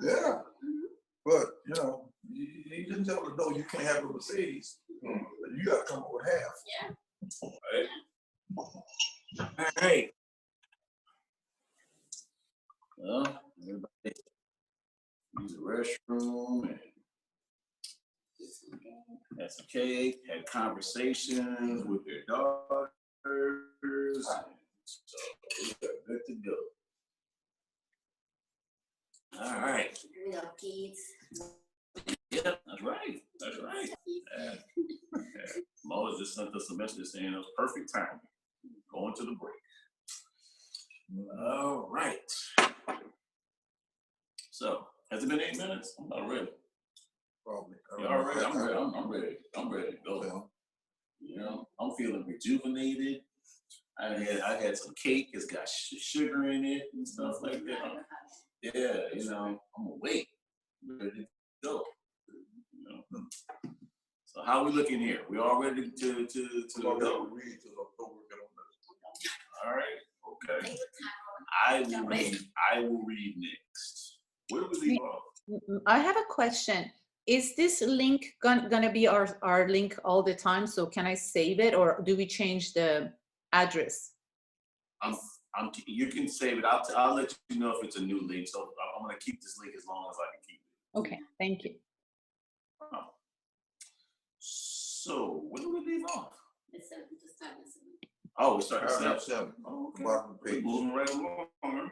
Yeah. But, you know, you didn't tell her, no, you can't have a Mercedes. You got to come up with half. Yeah. All right. Well, everybody use the restroom and had some cake, had conversations with their daughters. So we are good to go. All right. With our kids. Yeah, that's right. That's right. Yeah. Mo just sent us a message saying it was perfect timing. Going to the break. All right. So, has it been 8 minutes? I'm not ready. Probably. Y'all ready? I'm ready. I'm ready. I'm ready to go. Well, You know, I'm feeling rejuvenated. I had some cake. It's got sugar in it and stuff like that. Yeah, you know, I'm awake. Ready to go. You know. So how we looking here? We all ready to go? read to working on this. All right. Okay. I will read next. Where do we leave off? I have a question. Is this link gonna be our link all the time? So can I save it, or do we change the address? You can save it. I'll let you know if it's a new link. So I'm gonna keep this link as long as I can keep it. Okay, thank you. So when do we leave off? It's just time. Oh, we started Paragraph 7. 7. Oh, okay. Bottom of the We're page. moving right along.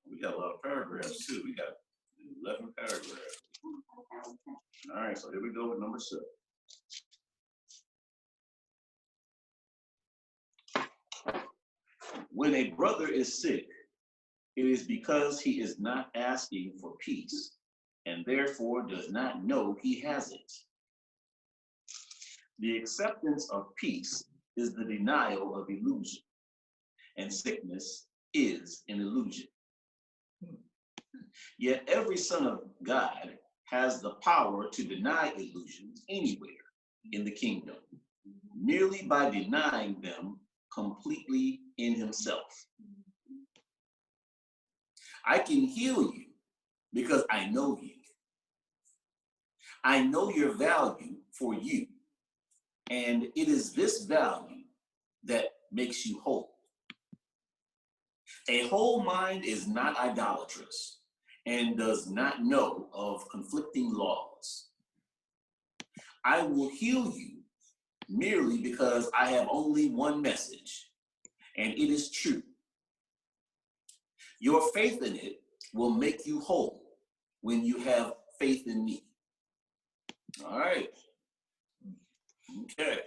We got a lot of paragraphs too. We got 11 paragraphs. All right, so here we go with number 7. When a brother is sick, it is because he is not asking for peace and therefore does not know he has it. The acceptance of peace is the denial of illusion, and sickness is an illusion. Yet every son of God has the power to deny illusions anywhere in the kingdom, merely by denying them completely in himself. I can heal you because I know you. I know your value for you, and it is this value that makes you whole. A whole mind is not idolatrous and does not know of conflicting laws. I will heal you merely because I have only one message, and it is true. Your faith in it will make you whole when you have faith in me. All right. Okay.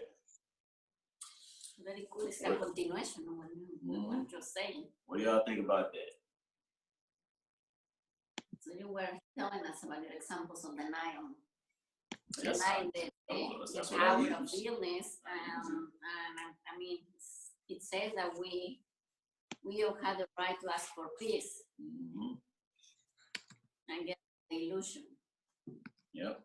Very cool. It's a continuation of what you're saying. What do y'all think about that? So you were telling us about your examples of denial. Yes, Denying the that's what I power use. of illness. And I mean, it says that we all have the right to ask for peace and get the illusion. Yep.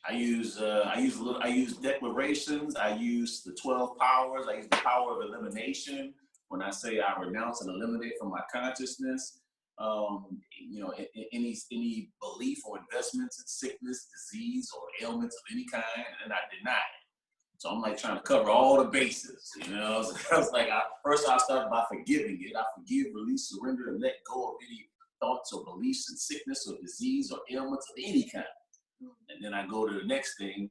I use declarations. I use the 12 powers. I use the power of elimination. When I say I renounce and eliminate from my consciousness, you know, any belief or investments in sickness, disease, or ailments of any kind, and I deny it. So I'm like trying to cover all the bases, you know. So I was like, first I start by forgiving it. I forgive, release, surrender, and let go of any thoughts or beliefs in sickness or disease or ailments of any kind. And then I go to the next thing,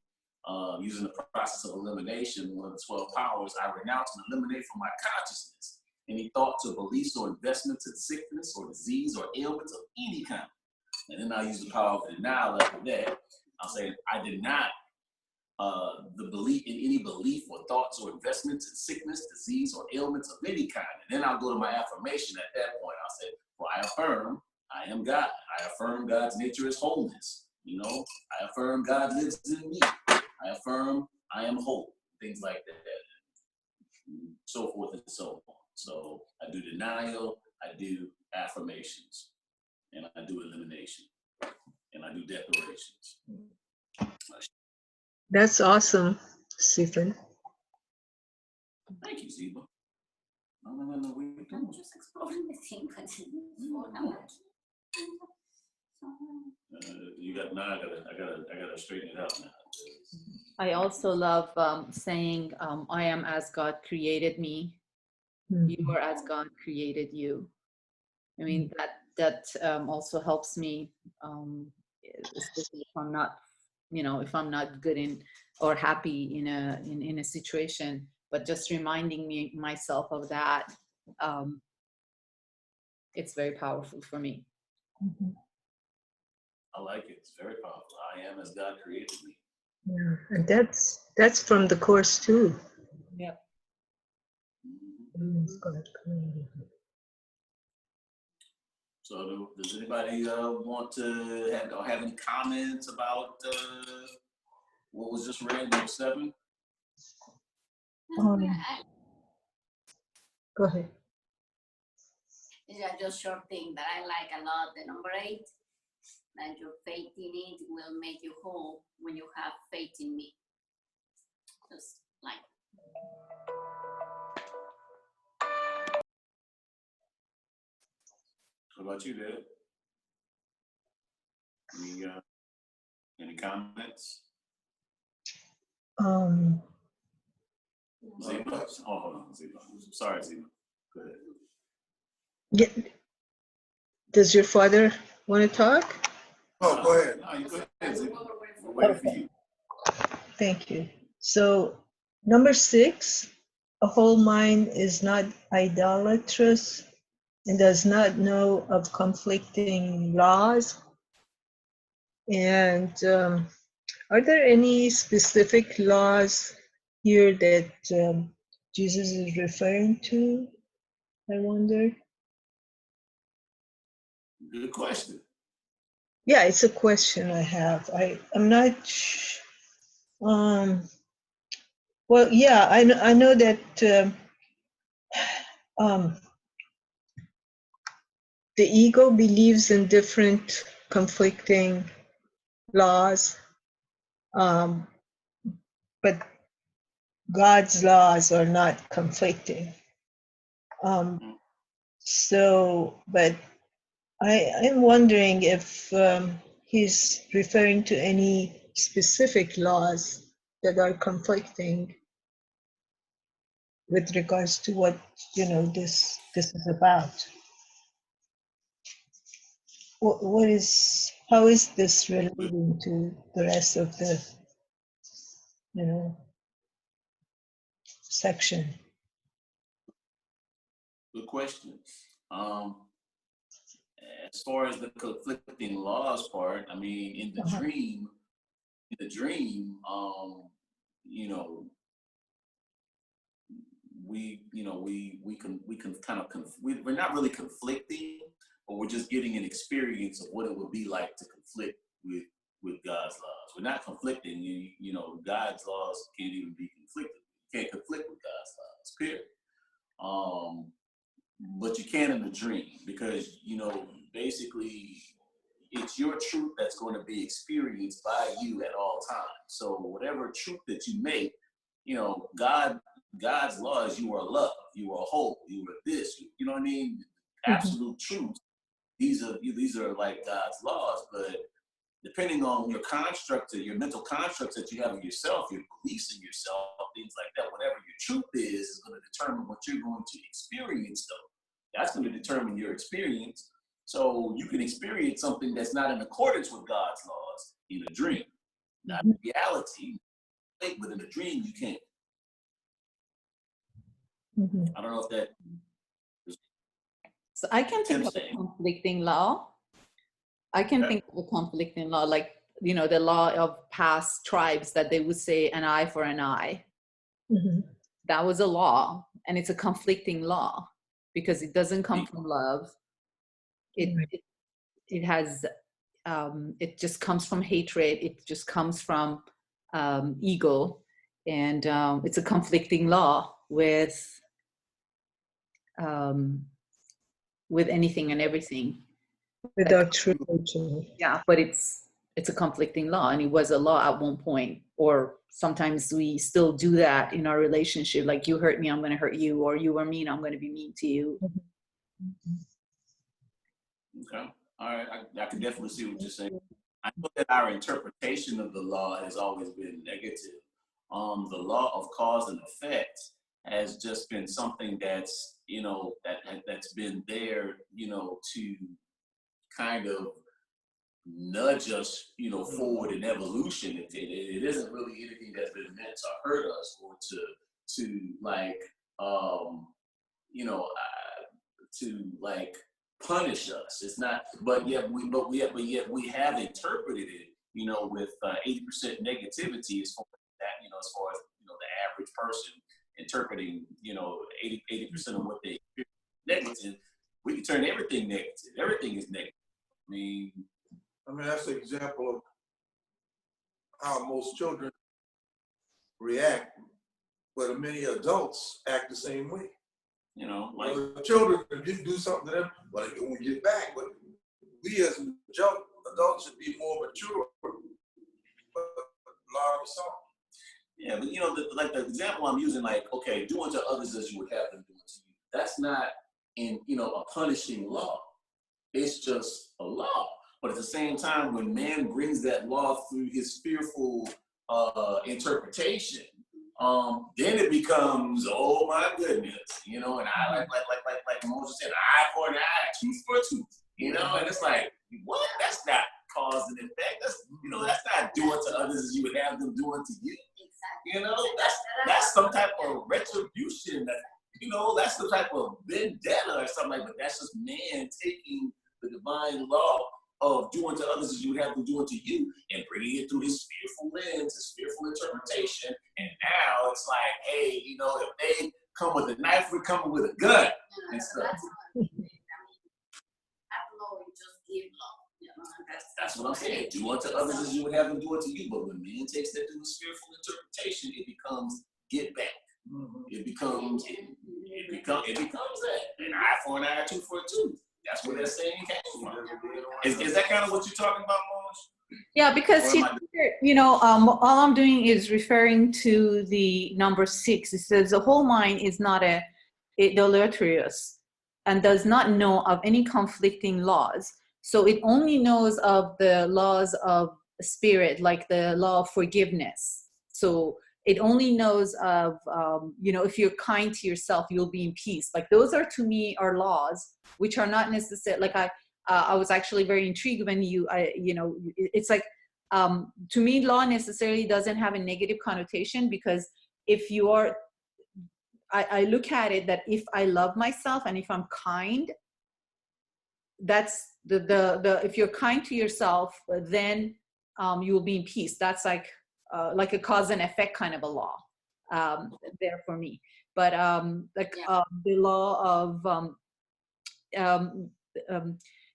using the process of elimination, one of the 12 powers. I renounce and eliminate from my consciousness any thoughts or beliefs or investments in sickness or disease or ailments of any kind. And then I use the power of denial after that. I'll say, I deny the belief in any belief or thoughts or investments in sickness, disease, or ailments of any kind. And then I'll go to my affirmation at that point. I'll say, well, I affirm I am God. I affirm God's nature is wholeness. You know, I affirm God lives in me. I affirm I am whole. Things like that. So forth and so on. So I do denial, I do affirmations, and I do elimination, and I do declarations. That's awesome, Stephen. Thank you, Ziba. I don't know what you're I'm doing. just exploring the thing, but You got now. I gotta straighten it out now. I also love saying, I am as God created me. You are as God created you. I mean, that also helps me, especially if I'm not, if I'm not good in or happy in a situation, but just reminding myself of that, it's very powerful for me. I like it. It's very powerful. I am as God created me. Yeah, and that's from the Course too. Yep. God created me. So, does anybody want to have any comments about what was just read, number 7? Go ahead. It's just short thing that I like a lot. The number 8, that your faith in it will make you whole when you have faith in me. Just like. What about you, Dad? Any comments? Zeba? Oh, hold on, Zeba. Sorry, Zeba. Go ahead. Yeah. Does your father want to talk? Oh, go ahead. No, you go ahead, Zeba. We're waiting for you. Thank you. So, number 6, a whole mind is not idolatrous and does not know of conflicting laws. And are there any specific laws here that Jesus is referring to? I wonder. Good question. Yeah, it's a question I have. I'm not. Well, yeah, I know that the ego believes in different conflicting laws, but God's laws are not conflicting. So, but I'm wondering if he's referring to any specific laws that are conflicting with regards to what this is about. How is this relating to the rest of the section? Good question. As far as the conflicting laws part, I mean, in the dream, we can kind of we're not really conflicting, but we're just getting an experience of what it would be like to conflict with God's laws. We're not conflicting. God's laws can't even be conflicted. You can't conflict with God's laws, period. But you can in the dream because basically it's your truth that's going to be experienced by you at all times. So whatever truth that you make, God's laws, you are love, you are hope, you are this, you know what I mean? Absolute truth. These are like God's laws, but depending on your construct, your mental constructs that you have of yourself, your beliefs in yourself, things like that, whatever your truth is going to determine what you're going to experience, though. That's going to determine your experience. So you can experience something that's not in accordance with God's laws in a dream. Not in reality, but in a dream you can't. I don't know if that. So I can think of a conflicting law. I can think of a conflicting law, like, the law of past tribes that they would say an eye for an eye. That was a law, and it's a conflicting law because it doesn't come from love. It has, it just comes from hatred. It just comes from ego, and it's a conflicting law with anything and everything. Without truth. Yeah, but it's a conflicting law, and it was a law at one point. Or sometimes we still do that in our relationship. Like, you hurt me, I'm going to hurt you, or you are mean, I'm going to be mean to you. Okay. All right, I can definitely see what you're saying. I know that our interpretation of the law has always been negative. The law of cause and effect has just been something that's, that's been there, to kind of nudge us, forward in evolution. It isn't really anything that's been meant to hurt us or to like, to like punish us. It's not, but yet we have interpreted it, with 80% negativity as far as that, as far as the average person interpreting, 80% of what they hear negative. We can turn everything negative. Everything is negative. I mean, that's an example of how most children react, but many adults act the same way. Like children, if you do something to them, well, they won't get back. But we as adults should be more mature. But a lot of us aren't. Yeah, but like the example I'm using, like, okay, do unto others as you would have them do unto you. That's not in a punishing law. It's just a law. But at the same time, when man brings that law through his fearful interpretation, then it becomes, oh my goodness, and I like Moses said, eye for an eye, tooth for a tooth, and it's like, what? That's not cause and effect. That's that's not do unto others as you would have them do unto you. Exactly. That's some type of retribution. That's some type of vendetta or something like that. That's just man taking the divine law of do unto others as you would have them do unto you and bringing it through his fearful lens, his fearful interpretation. And now it's like, hey, if they come with a knife, we're coming with a gun and stuff. That's what I'm saying. Do unto others as you would have them do unto you. But when man takes that through his fearful interpretation, it becomes get back. It becomes that. An eye for an eye, tooth for a tooth. That's where that saying came from. Is that kind of what you're talking about, Moj? Yeah, because all I'm doing is referring to the number 6. It says the whole mind is not idolatrous and does not know of any conflicting laws. So it only knows of the laws of spirit, like the law of forgiveness. So it only knows of, if you're kind to yourself, you'll be in peace. Like those are, to me, are laws, which are not necessarily, like I was actually very intrigued when it's like, to me, law necessarily doesn't have a negative connotation, because if you are, I look at it that if I love myself and if I'm kind, that's if you're kind to yourself, then you will be in peace. That's like a cause and effect kind of a law there for me. But the law of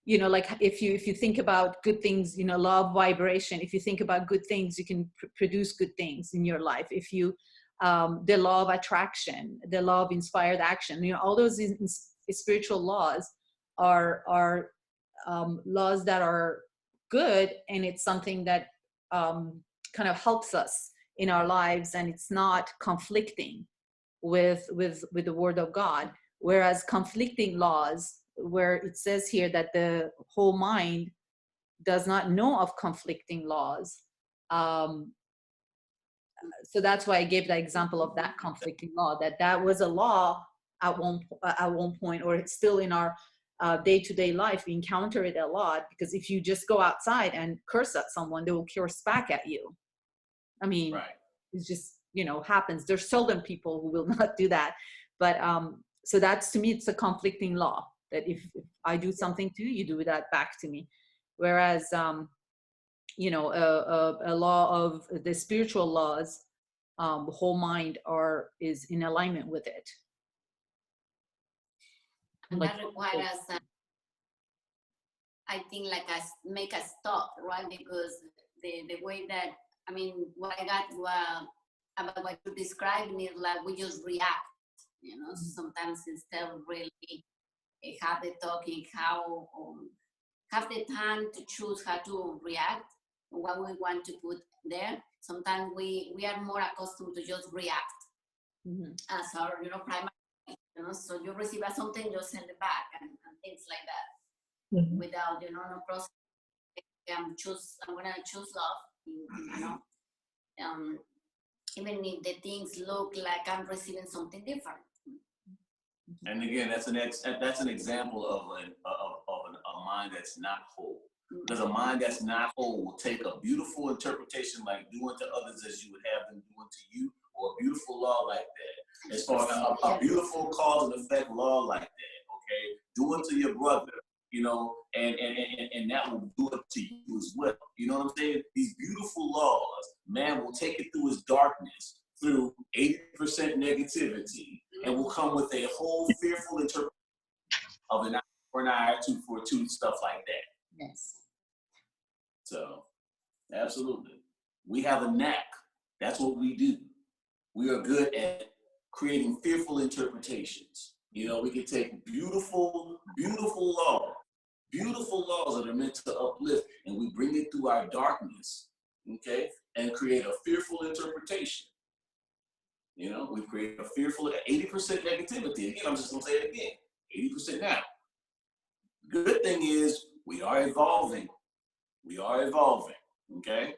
like if you think about good things, law of vibration. If you think about good things, you can produce good things in your life. If you the law of attraction, the law of inspired action, all those spiritual laws are laws that are good, and it's something that kind of helps us in our lives, and it's not conflicting with the word of God. Whereas conflicting laws, where it says here that the whole mind does not know of conflicting laws, so that's why I gave the example of that conflicting law, that was a law at one point, or it's still in our day-to-day life. We encounter it a lot, because if you just go outside and curse at someone, they will curse back at you. I mean, right. It's just, happens. There's seldom people who will not do that. But so that's, to me, it's a conflicting law, that if I do something to you, you do that back to me. Whereas, a law of the spiritual laws, the whole mind is in alignment with it. And that requires, I think, make a stop, right? Because the way that, what I got about what you're describing is like we just react, So sometimes instead of really have the talking, have the time to choose how to react, what we want to put there. Sometimes we are more accustomed to just react as our, primary, So you receive something, just send it back and things like that. without, no process. I'm gonna choose love, even if the things look like I'm receiving something different. And again, that's an example of a mind that's not whole. Because a mind that's not whole will take a beautiful interpretation like do unto others as you would have them do unto you, or a beautiful law like that. As far as a beautiful cause and effect law like that, okay? Do unto your brother, and that will do it to you as well. You know what I'm saying? These beautiful laws, man will take it through his darkness, through 80% negativity, and will come with a whole fearful interpretation of an eye for an eye, tooth for a tooth, stuff like that. Yes. So, absolutely. We have a knack. That's what we do. We are good at creating fearful interpretations. We can take beautiful, beautiful laws. Beautiful laws that are meant to uplift, and we bring it through our darkness, okay, and create a fearful interpretation. We create a fearful 80% negativity. Again, I'm just gonna say it again, 80% now. Good thing is we are evolving. We are evolving, okay,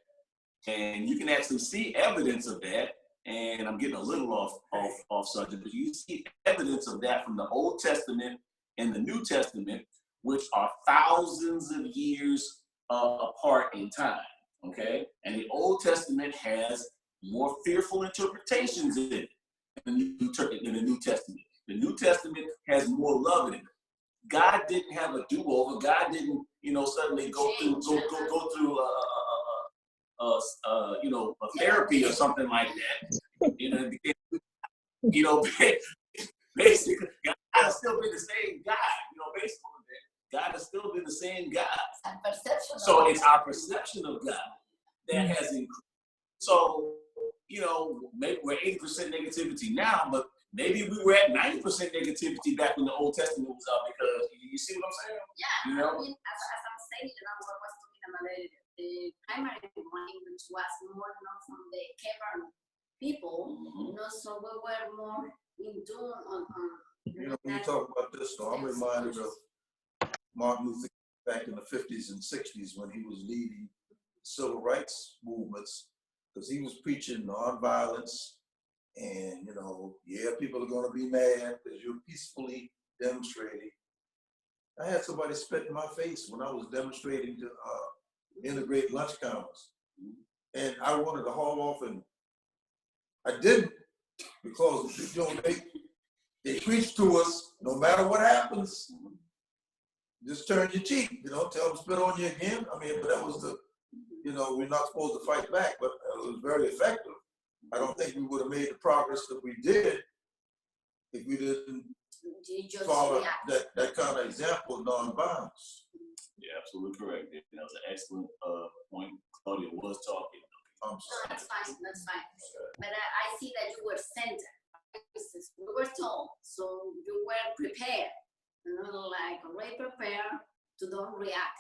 and you can actually see evidence of that. And I'm getting a little off subject, but you see evidence of that from the Old Testament and the New Testament, which are thousands of years apart in time, okay? And the Old Testament has more fearful interpretations in it than the New Testament. The New Testament has more love in it. God didn't have a do-over. God didn't, suddenly go through a therapy or something like that. Basically, God has still been the same God. Based on that, God has still been the same God. So it's our perception of God that has increased. So, maybe we're 80% negativity now, but maybe we were at 90% negativity back when the Old Testament was out, because you see what I'm saying? Yeah, as I'm saying, I was talking about the primary language was more known from the Kevin people, so we were more in tune on. When you talk about this, I'm reminded of Martin Luther King back in the 50s and 60s when he was leading civil rights movements, because he was preaching nonviolence. And, people are going to be mad because you're peacefully demonstrating. I had somebody spit in my face when I was demonstrating to integrate lunch counters. And I wanted to haul off, and I didn't, because they preach to us, no matter what happens, just turn your cheek, tell them spit on you again. But that was we're not supposed to fight back, but it was very effective. I don't think we would have made the progress that we did if we didn't follow that kind of example of nonviolence. Yeah, absolutely correct. That was an excellent point Claudia was talking. No, that's fine. But I see that you were centered. We were told, so you were prepared, already prepared to don't react.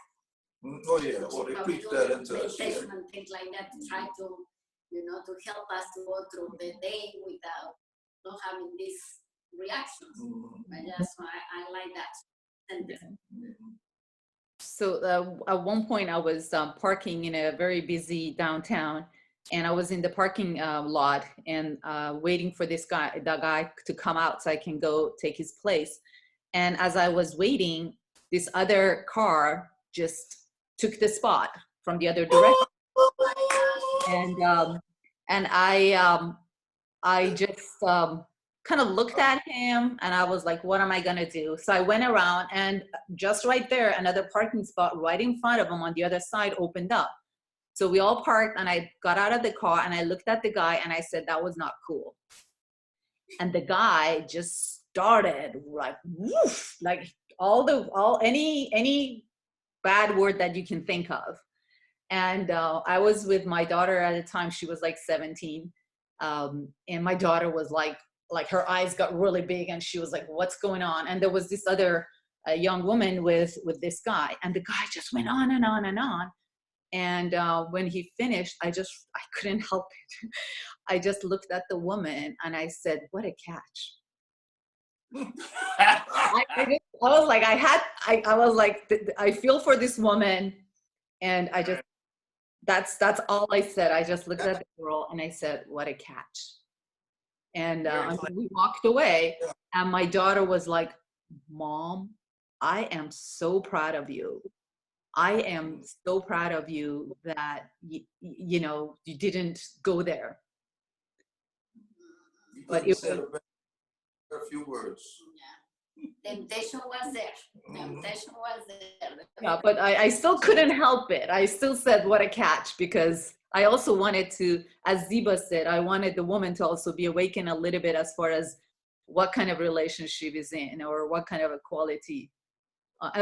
Oh yeah, well they preach that into us. Meditation and things like that to try to, to help us to go through the day without not having these reactions. That's why I like that. So at one point I was parking in a very busy downtown, and I was in the parking lot and waiting for the guy to come out so I can go take his place. And as I was waiting, this other car just took the spot from the other direction. And I just kind of looked at him, and I was like, what am I gonna do? So I went around, and just right there, another parking spot right in front of him on the other side opened up. So we all parked, and I got out of the car, and I looked at the guy, and I said, that was not cool. And the guy just started like, woof, like any bad word that you can think of. And I was with my daughter at the time. She was like 17. And my daughter was like her eyes got really big, and she was like, what's going on? And there was this other young woman with this guy, and the guy just went on and on and on. And when he finished, I couldn't help it. I just looked at the woman and I said, what a catch. I was like, I was like, I feel for this woman, and I just, that's all I said. I just looked at the girl and I said, what a catch. And we walked away, and my daughter was like, Mom, I am so proud of you. I am so proud of you that you know, you didn't go there. But it said a few words. Yeah. Temptation was there. Temptation was there. Yeah, but I still couldn't help it. I still said, what a catch, because I also wanted to, as Ziba said, I wanted the woman to also be awakened a little bit as far as what kind of relationship is in, or what kind of a quality.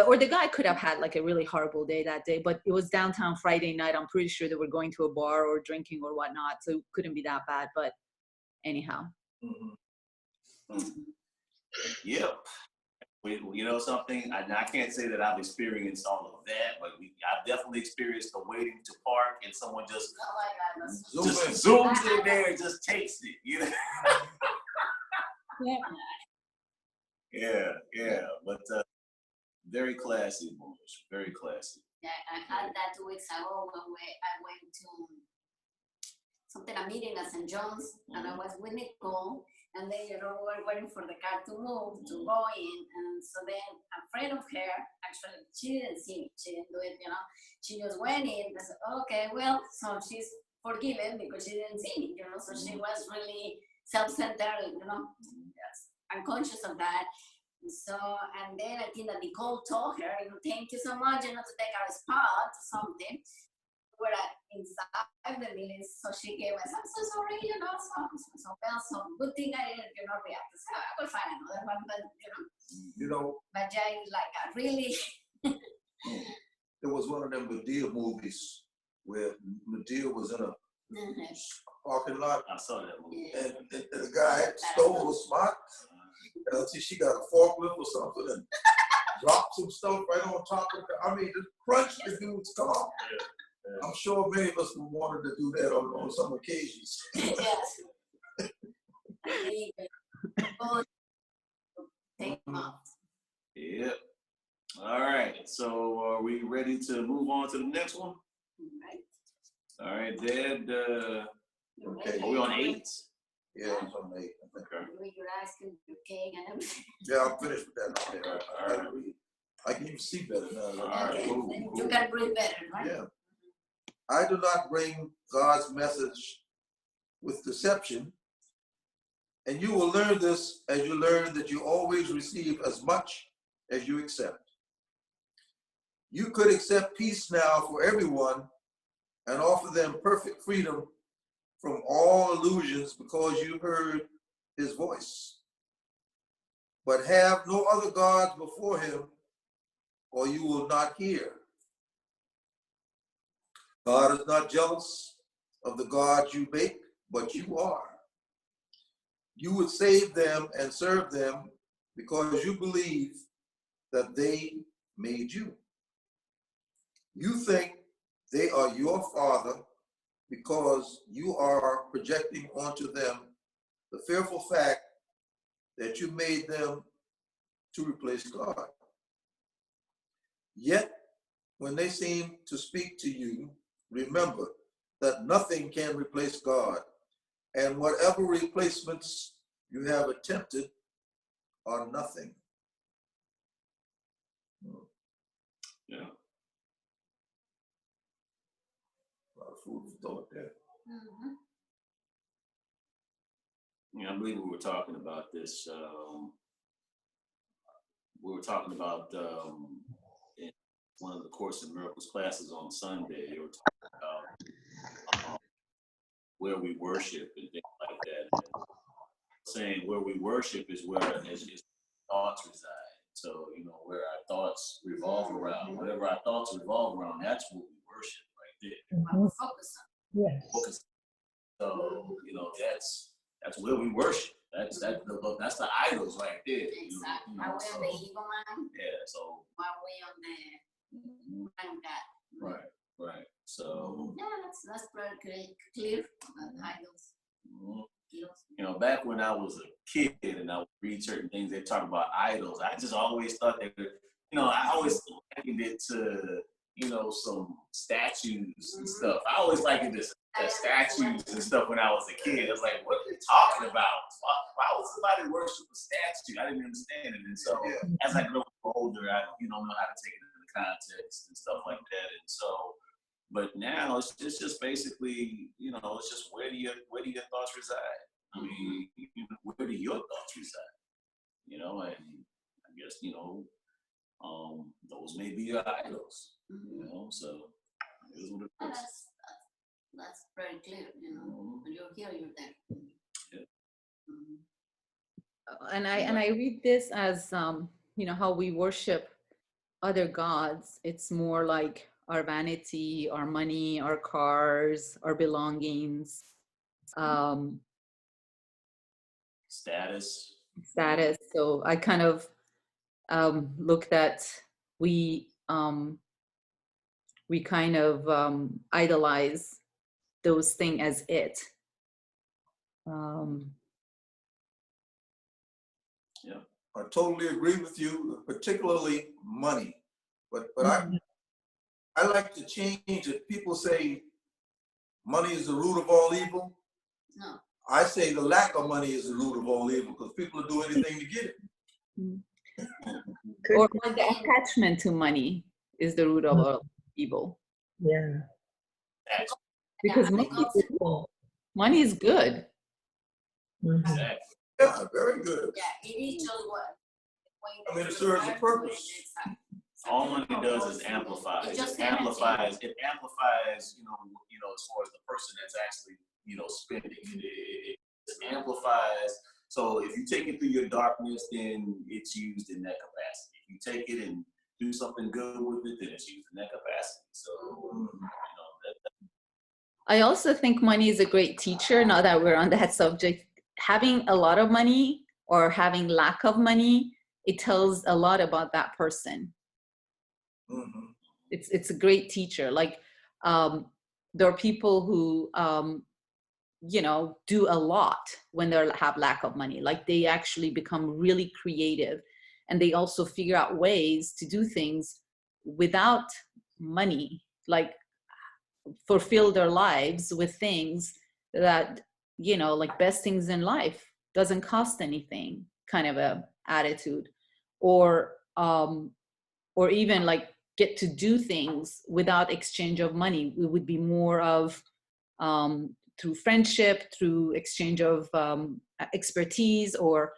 Or the guy could have had like a really horrible day that day, but it was downtown Friday night. I'm pretty sure they were going to a bar or drinking or whatnot, so it couldn't be that bad. But anyhow. Yep. You know something? I can't say that I've experienced all of that, but I've definitely experienced the waiting to park and someone just zooms in there and just takes it. You know? Yeah. But very classy, boys. Very classy. Yeah, I had that 2 weeks ago when I went to a meeting at St. John's, and I was with Nicole, and then, you know, we were waiting for the car to move, to go in, and so then a friend of her, actually, she didn't see me, she didn't do it, you know, she just went in, and said, okay, well, so she's forgiven because she didn't see me, you know, so she was really self-centered, you know, yes, unconscious of that. So, and then I think that Nicole told her, you know, thank you so much, you know, to take our spot or something. We're inside the meeting, so she gave us, I'm so sorry, you know, so good thing I didn't, you know, react. So I will find another one, but, you know. But yeah, it's like a really. There was one of them Medea movies where Medea was in a parking lot. I saw that movie. And the guy stole a spot. And she got a forklift or something and dropped some stuff right on top of it. I mean, just crunched the dude's car. I'm sure many of us wanted to do that on some occasions. Yes. Take them off. Yep. All right. So are we ready to move on to the next one? All right, Dad. Okay. Are we on 8? Yeah, it's on 8. Okay. You're asking for cake and everything. Yeah, I'm finished with that. Okay. All right. I can even see better now. All right. Cool. You can breathe better, right? Yeah. I do not bring God's message with deception, and you will learn this as you learn that you always receive as much as you accept. You could accept peace now for everyone and offer them perfect freedom from all illusions because you heard his voice. But have no other gods before him, or you will not hear. God is not jealous of the gods you make, but you are. You would save them and serve them because you believe that they made you. You think they are your father because you are projecting onto them the fearful fact that you made them to replace God. Yet, when they seem to speak to you, remember that nothing can replace God, and whatever replacements you have attempted are nothing. Yeah. A lot of food for thought there. Yeah, I believe we were talking about this. We were talking about in one of the Course in Miracles classes on Sunday. They were talking about where we worship and things like that. And saying where we worship is where his thoughts reside. So, you know, where our thoughts revolve around, whatever our thoughts revolve around, that's what we worship right there. Focus on. Yes. Focus. So, you know, that's where we worship. That's the idols right there. Exactly. You know, Are we on the ego mind? Yeah, so. Are we on the mind of God? Right. So. Yeah, that's pretty clear. Idols. back when I was a kid and I would read certain things, they talk about idols. I just always thought that, I always likened it to, some statues and stuff. I always likened it to statues and stuff when I was a kid. I was like, what are they talking about? Why would somebody worship a statue? I didn't understand it. And so as I grow older, I, know how to take it into context and stuff like that. And so, but now it's just basically, it's just where do your thoughts reside? I mean, where do your thoughts reside? And I guess, those may be your idols, so it is what it is. That's very clear, when you're here, you're there. Yeah. And I read this as, how we worship other gods. It's more like our vanity, our money, our cars, our belongings, Status. So I kind of looked at, we kind of idolize those things as it. Yeah, I totally agree with you, particularly money. But I like to change it. People say money is the root of all evil. No. I say the lack of money is the root of all evil because people will do anything to get it. Or the attachment to money is the root of all evil. Yeah. Because money is good. Exactly. Yeah, very good. Yeah, it is just what. I mean, it serves a purpose. All money does is amplify. It just amplifies. It amplifies. As far as the person that's actually, spending. It amplifies. So if you take it through your darkness, then it's used in that capacity. If you take it and do something good with it, then it's used in that capacity. So, I also think money is a great teacher. Now that we're on that subject, having a lot of money or having lack of money, it tells a lot about that person. Mm-hmm. It's a great teacher. Like there are people who do a lot when they have lack of money. Like they actually become really creative, and they also figure out ways to do things without money, like fulfill their lives with things that like best things in life doesn't cost anything kind of a attitude, or even like get to do things without exchange of money. It would be more of through friendship, through exchange of expertise, or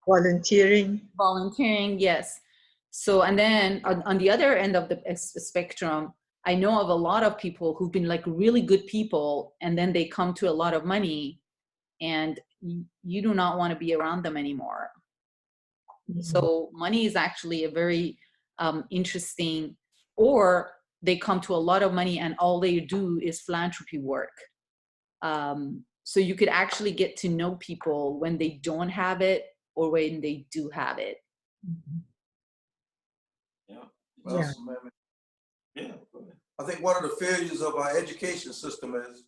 volunteering, yes. So, and then on the other end of the spectrum, I know of a lot of people who've been like really good people, and then they come to a lot of money, and you do not want to be around them anymore. So money is actually a very interesting, or they come to a lot of money and all they do is philanthropy work. So you could actually get to know people when they don't have it or when they do have it. Yeah. Yeah. I think one of the failures of our education system is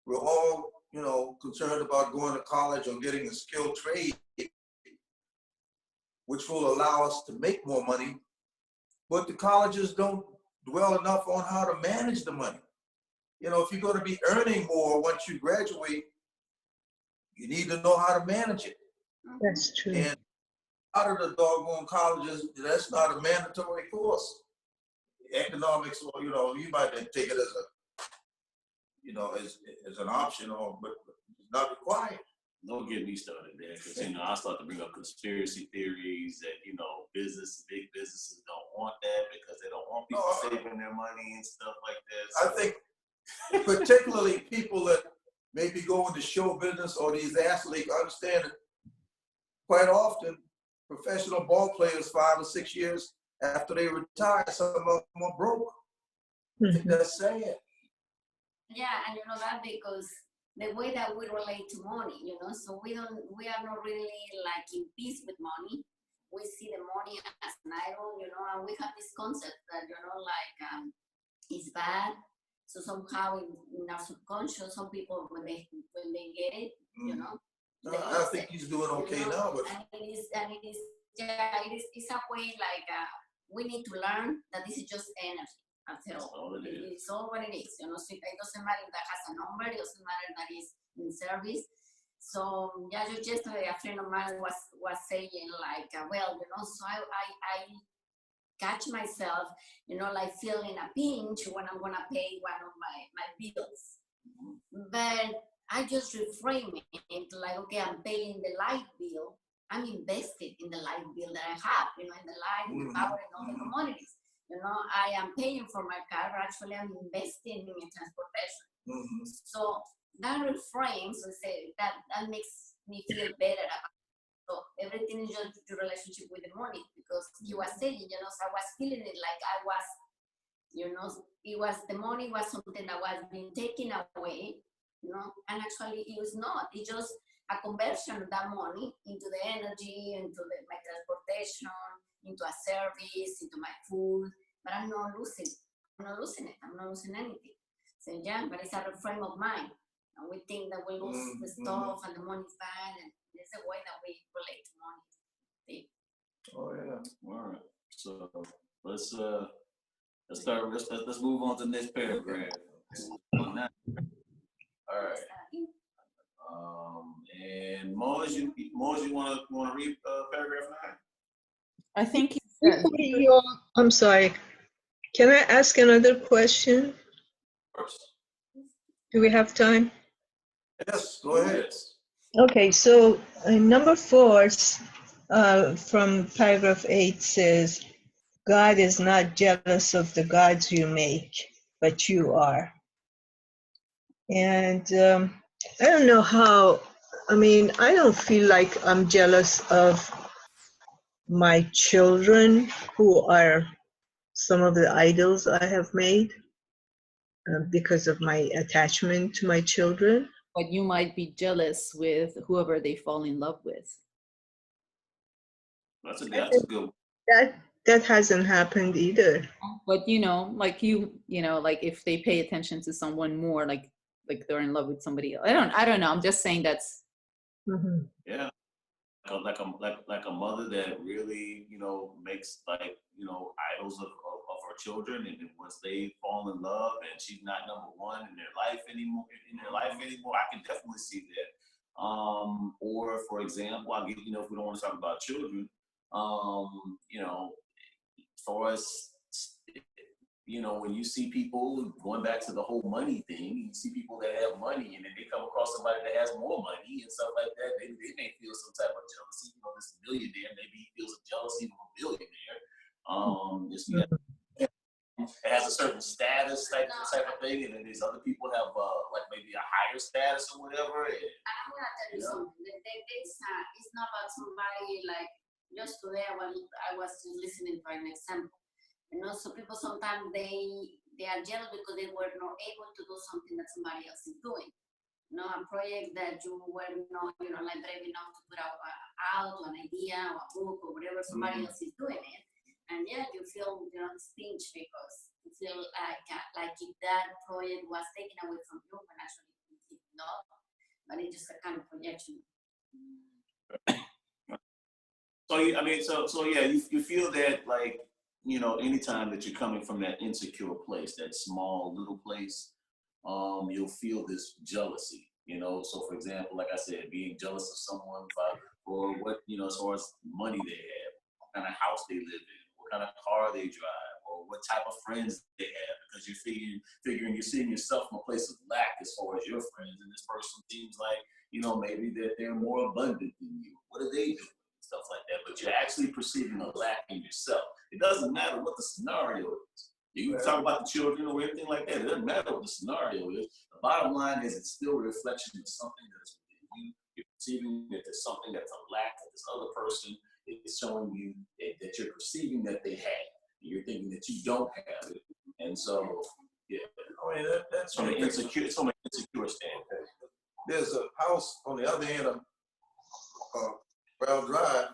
we're all, concerned about going to college or getting a skilled trade, which will allow us to make more money. But the colleges don't dwell enough on how to manage the money. If you're going to be earning more once you graduate, you need to know how to manage it. That's true. And out of the doggone colleges, that's not a mandatory course. Economics, or you might take it as as an option, but it's not required. Don't get me started there, because I start to bring up conspiracy theories that big businesses don't want that because they don't want people saving their money and stuff like that. So. I think particularly people that maybe go into show business or these athletes understand it. Quite often, professional ball players 5 or 6 years after they retire, some of them are broke. I think that's sad. Yeah, and that because the way that we relate to money, so we are not really like in peace with money. We see the money as an idol, and we have this concept that, it's bad. So somehow in our subconscious, some people when they get it, you know. No, I think he's doing okay now, but and it is yeah, it's a way like we need to learn that this is just energy after all. It's all what it is, you know. So it doesn't matter if that has a number, it doesn't matter that it's in service. So yeah, just yesterday a friend of mine was saying like, well, you know, so I catch myself, you know, like feeling a pinch when I'm gonna pay one of my bills. But I just reframe it like, okay, I'm paying the light bill. I'm invested in the light bill that I have, you know, in the light, in the power, and all the commodities. You know, I am paying for my car, but actually I'm investing in transportation. So that reframes, so say that makes me feel better about it. So everything is just your relationship with the money, because you were saying, you know, so I was feeling it like I was, you know, the money was something that was being taken away, you know, and actually it was not. It's just a conversion of that money into the energy, into my transportation, into a service, into my food. But I'm not losing it. I'm not losing it. I'm not losing anything. So yeah, but it's a frame of mind. And we think that we lose the stuff and the money's bad, and there's a way that we relate to money. See? oh yeah. All right. So let's start. Let's move on to the next paragraph. All right. And Mars, you want to read paragraph 9? I think I'm sorry. Can I ask another question? First. Do we have time? Yes, go ahead. Yes. Okay, so number 4 from paragraph 8 says, God is not jealous of the gods you make, but you are. And I don't know how, I mean, I don't feel like I'm jealous of my children, who are some of the idols I have made because of my attachment to my children. but you might be jealous with whoever they fall in love with. That's a good. That hasn't happened either. But you know, like you know, like if they pay attention to someone more, like they're in love with somebody else. I don't know. I'm just saying that's. Mm-hmm. Yeah. Like a mother that really, you know, makes like, you know, idols of her children, and then once they fall in love and she's not number one in their life anymore, I can definitely see that. Or for example, I get, you know, if we don't want to talk about children, you know, for us, you know, when you see people going back to the whole money thing, you see people that have money and then they come across somebody that has more money and stuff like that, they may feel some type of jealousy. You know, this millionaire, maybe he feels a jealousy of a billionaire. It has a certain status type of thing, and then these other people have like maybe a higher status or whatever. And I'm gonna tell you something. It's not about somebody like just today. I was listening for an example. You know, so people sometimes they are jealous because they were not able to do something that somebody else is doing. You know, a project that you were not, you know, like brave enough to put out an idea or a book or whatever, somebody else is doing it. And yeah, you feel, you know, this pinch because you feel like if that project was taken away from you, when actually it did not, but it's just a kind of projection. So I mean, so yeah, you feel that like, you know, anytime that you're coming from that insecure place, that small little place, you'll feel this jealousy. You know, so for example, like I said, being jealous of someone for what, you know, as far as money they have, what kind of house they live in, what kind of car they drive, or what type of friends they have, because you're figuring you're seeing yourself from a place of lack as far as your friends, and this person seems like, you know, maybe that they're more abundant than you. What are they doing? Stuff like that, but you're actually perceiving a lack in yourself. It doesn't matter what the scenario is. You can talk about the children or anything like that. It doesn't matter what the scenario is. The bottom line is it's still a reflection of something that's within you. You're perceiving that there's something that's a lack that this other person is showing you that you're perceiving that they have. And you're thinking that you don't have it. And so, yeah. I mean, that's from an insecure standpoint. There's a house on the other end of Brown Drive.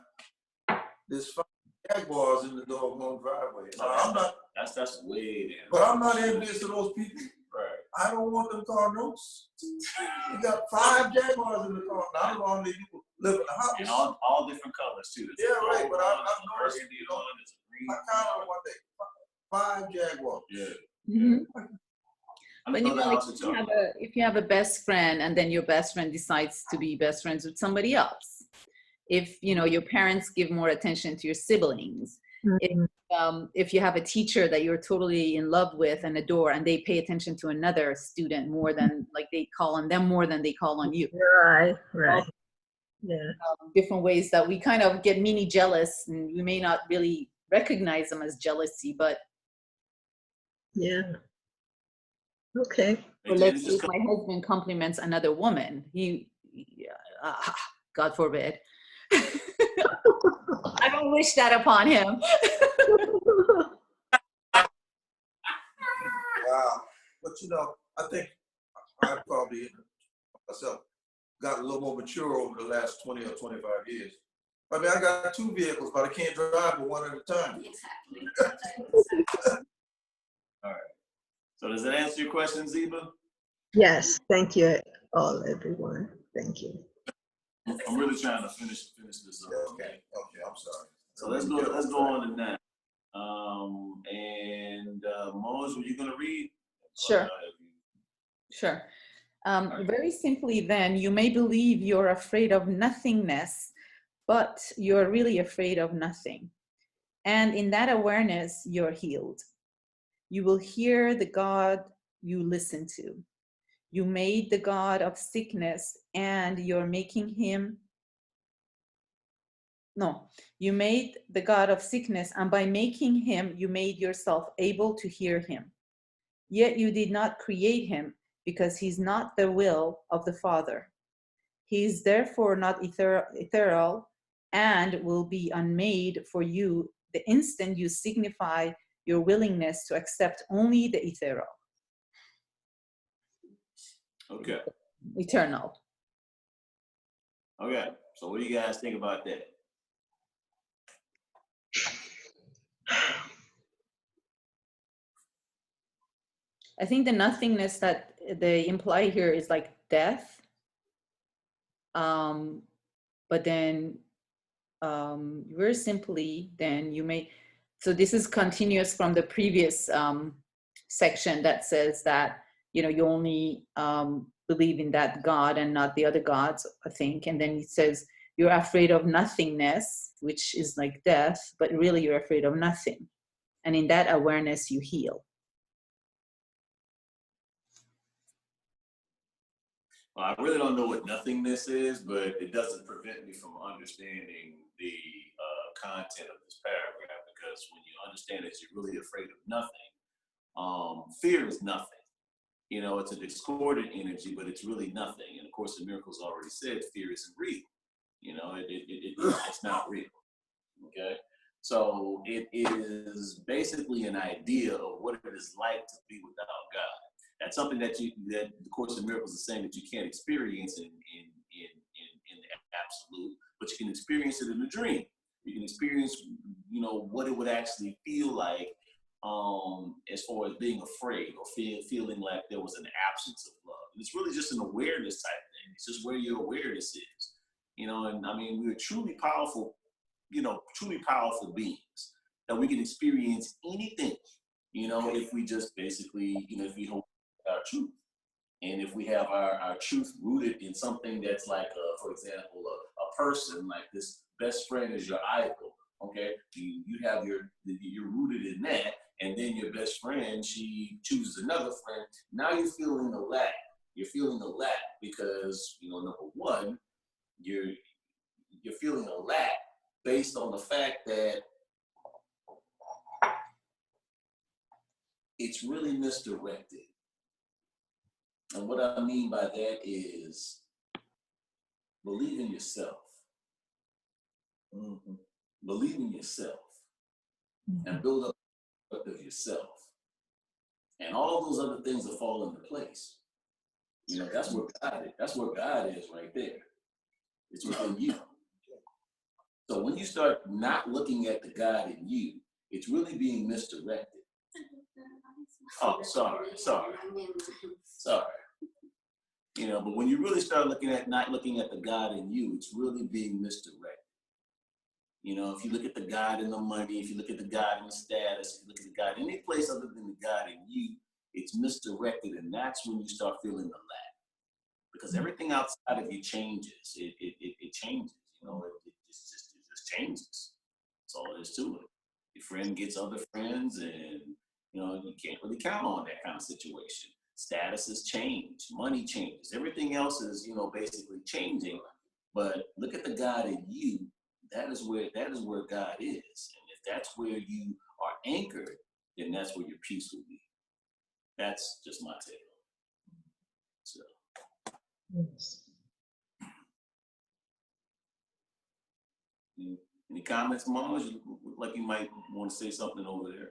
There's 5 Jaguars in the doggone driveway. So I'm not. That's way there. But I'm not envious of those people. Right. I don't want them Cardinals. We got 5 Jaguars in the car. I don't know how many people live in the house. And all different colors too. Yeah, right, but I've noticed, burgundy you know, one, it's a green I kind of want that 5 Jaguars. Yeah. Mhm. I But know you the know, like house that y'all. if you have a best friend and then your best friend decides to be best friends with somebody else, if you know your parents give more attention to your siblings, if you have a teacher that you're totally in love with and adore, and they pay attention to another student more than like they call on them more than they call on you. Right, right. Yeah. Different ways that we kind of get mini jealous, and we may not really recognize them as jealousy, but Yeah. Okay. or let's say if my husband compliments another woman, God forbid. I don't wish that upon him. Wow. But you know, I think I probably myself got a little more mature over the last 20 or 25 years. I mean, I got 2 vehicles, but I can't drive but one at a time. Exactly. All right. So does that answer your question, Zeba? Yes. Thank you all, everyone. Thank you. I'm really trying to finish this up. Okay, I'm sorry. So let's go on to that. Mose, were you gonna read? Sure. Sure. Very simply, then, you may believe you're afraid of nothingness, but you're really afraid of nothing. And in that awareness, you're healed. You will hear the God you listen to. You made the God of sickness, and you're making him. No, you made the God of sickness, and by making him, you made yourself able to hear him. Yet you did not create him, because he's not the will of the Father. He is therefore not ethereal and will be unmade for you the instant you signify your willingness to accept only the ethereal. Okay. Eternal. Okay. So what do you guys think about that? I think the nothingness that they imply here is like death. But then very simply, then you may, so this is continuous from the previous section that says that, you know, you only believe in that God and not the other gods, I think. And then it says you're afraid of nothingness, which is like death, but really you're afraid of nothing. And in that awareness, you heal. Well, I really don't know what nothingness is, but it doesn't prevent me from understanding the content of this paragraph, because when you understand that you're really afraid of nothing, fear is nothing. You know, it's a discordant energy, but it's really nothing. And of course, the Miracles already said fear isn't real. You know, it's not real. Okay. So it is basically an idea of what it is like to be without God. That's something that the Course of Miracles is saying that you can't experience in the absolute, but you can experience it in a dream. You can experience, you know, what it would actually feel like, as far as being afraid or feeling like there was an absence of love. And it's really just an awareness type thing. It's just where your awareness is, you know. And I mean, we're truly powerful, you know, truly powerful beings that we can experience anything, you know, if we just basically, you know, if we hold our truth. And if we have our truth rooted in something that's like, for example, a person, like this best friend is your idol, okay? You have you're rooted in that, and then your best friend, she chooses another friend. Now you're feeling a lack. You're feeling a lack because, you know, number one, you're feeling a lack based on the fact that it's really misdirected. And what I mean by that is believe in yourself. Mm-hmm. Believe in yourself and build up of yourself. And all those other things will fall into place. You know, that's where God is. That's where God is right there. It's within you. So when you start not looking at the God in you, it's really being misdirected. Oh, sorry. Sorry. You know, but when you really start not looking at the God in you, it's really being misdirected. You know, if you look at the God in the money, if you look at the God in the status, if you look at the God any place other than the God in you, it's misdirected, and that's when you start feeling the lack. Because everything outside of you changes. It changes. You know, it just changes. That's all there is to it. Your friend gets other friends, and you know you can't really count on that kind of situation. Statuses change, money changes, everything else is basically changing. But look at the God in you. That is where God is, and if that's where you are anchored, then that's where your peace will be. That's just my take. So. Yes. Any comments, Mom? You look like you might want to say something over there.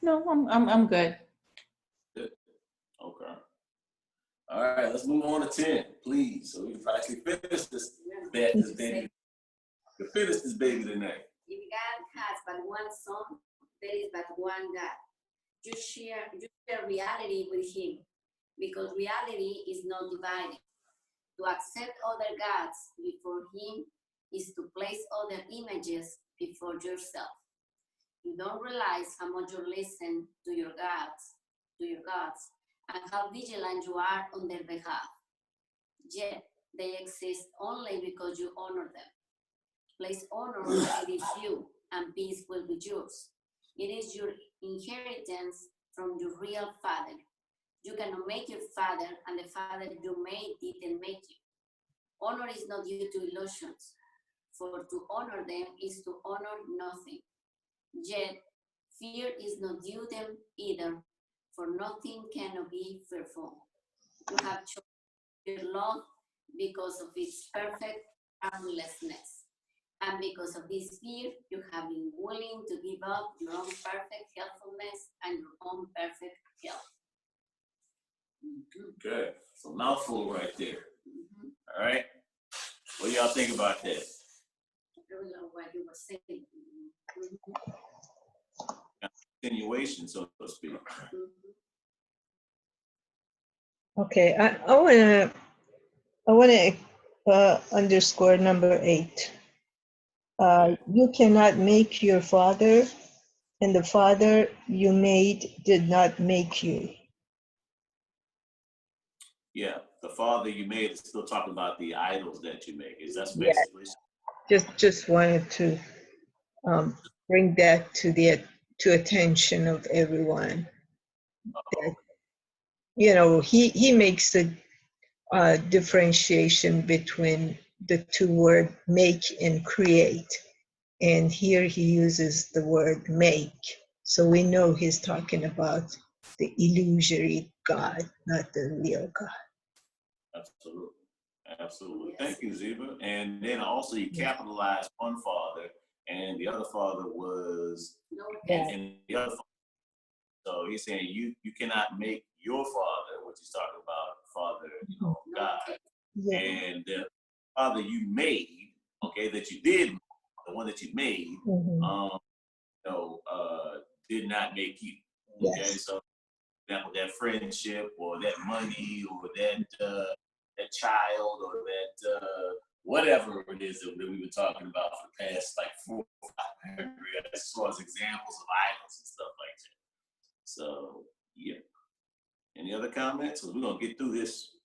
No, I'm good. Good. Okay. All right, let's move on to 10, please. So we can actually finish this baby. We can finish this baby tonight. If God has but one son, there is but one God. You share reality with him, because reality is not divided. To accept other gods before him is to place other images before yourself. You don't realize how much you listen to your gods, and how vigilant you are on their behalf. Yet they exist only because you honor them. Place honor where it is due, and peace will be yours. It is your inheritance from your real father. You cannot make your father, and the father you made didn't make you. Honor is not due to illusions, for to honor them is to honor nothing. Yet, fear is not due them either, for nothing cannot be fearful. You have chosen your love because of its perfect harmlessness. And because of this fear, you have been willing to give up your own perfect helpfulness and your own perfect health. Okay, so mouthful right there. Mm-hmm. All right, what do y'all think about that? I don't know what you were saying. Mm-hmm. Continuation, so to speak. Mm-hmm. Okay, I wanna underscore number 8. You cannot make your father, and the father you made did not make you. Yeah, the father you made is still talking about the idols that you make. That's Yeah. basically. Just wanted to bring that to attention of everyone. That, he makes the differentiation between the two words make and create. And here he uses the word make. So we know he's talking about the illusory God, not the real God. Absolutely. Absolutely. Thank you, Ziba. And then also you capitalized one father, and the other father was, and the other father. So he's saying you cannot make your father, which he's talking about, father, God, Yeah. and the father you made, okay, that you did, the one that you made, did not make you. Okay, Yes. so for example, that friendship or that money or that child or that whatever it is that we've been talking about for the past like 4 or 5 years, as far as examples of idols and stuff like that. So yeah. Any other comments? Because we're gonna get through this.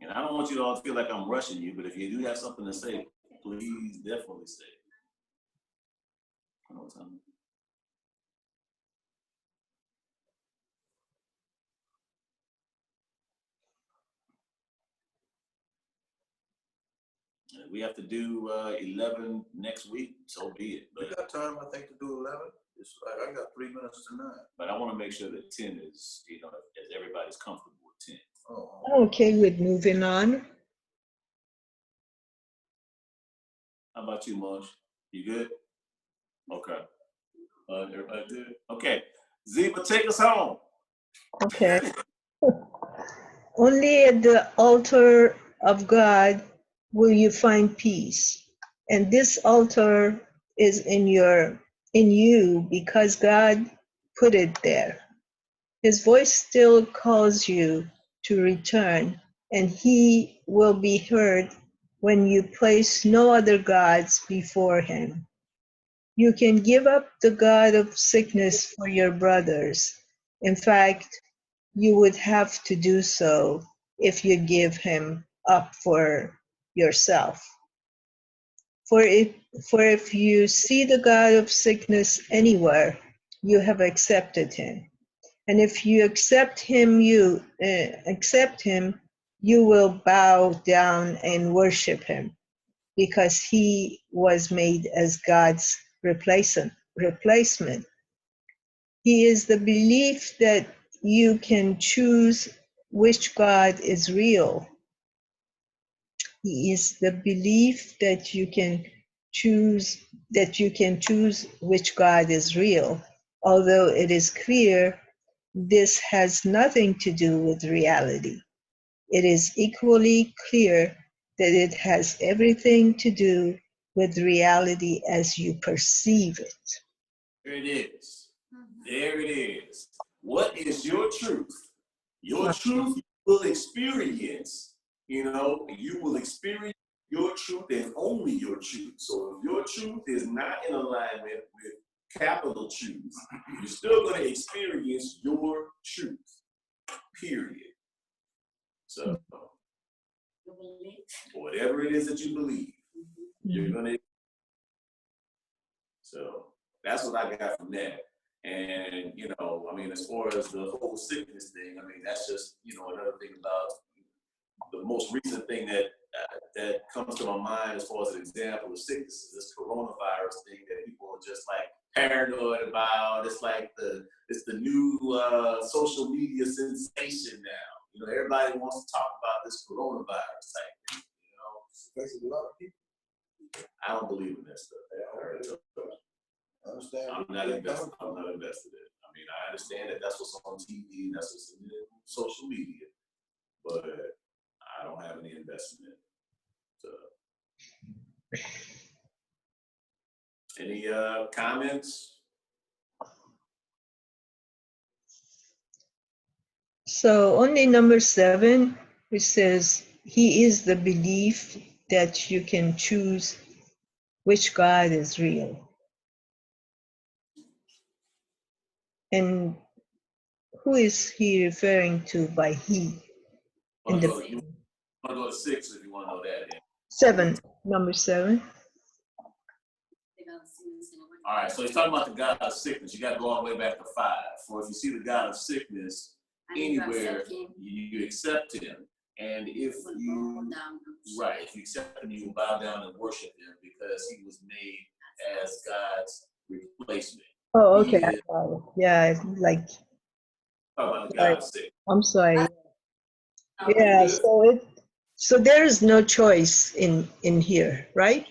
And I don't want you to all to feel like I'm rushing you, but if you do have something to say, please definitely say it. We have to do 11 next week, so be it. We got time, I think, to do 11. I got 3 minutes to 9. But I want to make sure that 10 is, as everybody's comfortable with 10. Oh. I'm okay with moving on. How about you, Mosh? You good? Okay. Everybody good? Okay. Ziba, take us home. Okay. Only at the altar of God will you find peace. And this altar is in you because God put it there. His voice still calls you to return, and he will be heard when you place no other gods before him. You can give up the god of sickness for your brothers. In fact, you would have to do so if you give him up for yourself. For if you see the god of sickness anywhere, you have accepted him. And if you accept him, you will bow down and worship him, because he was made as God's replacement. He is the belief that you can choose which God is real. He is the belief that you can choose which God is real, although it is clear this has nothing to do with reality. It is equally clear that it has everything to do with reality as you perceive it. There it is. There it is. What is your truth? Your truth you will experience, you will experience your truth and only your truth. So if your truth is not in alignment with capital truth, you're still going to experience your truth, period. So whatever it is that you believe, you're going to. So that's what I got from that. And, as far as the whole sickness thing, that's just, another thing about the most recent thing that comes to my mind as far as an example of sickness is this coronavirus thing that people are just like paranoid about. It's like it's the new social media sensation now. Everybody wants to talk about this coronavirus type thing, Basically, a lot of people. I don't believe in that stuff. I'm not invested in it. I understand that that's what's on TV, that's what's in social media, but I don't have any investment. So, any comments? So only number 7, which says, he is the belief that you can choose which God is real. And who is he referring to by he? You want to go to 6 if you want to know that. Yeah. 7, number 7. All right, so he's talking about the God of sickness. You got to go all the way back to 5. For if you see the God of sickness anywhere, you accept him. And if you accept him, you bow down and worship him because he was made as God's replacement. Oh, okay. Yeah, like. Talk about the God of sickness. I'm sorry. Yeah, so there is no choice in here, right?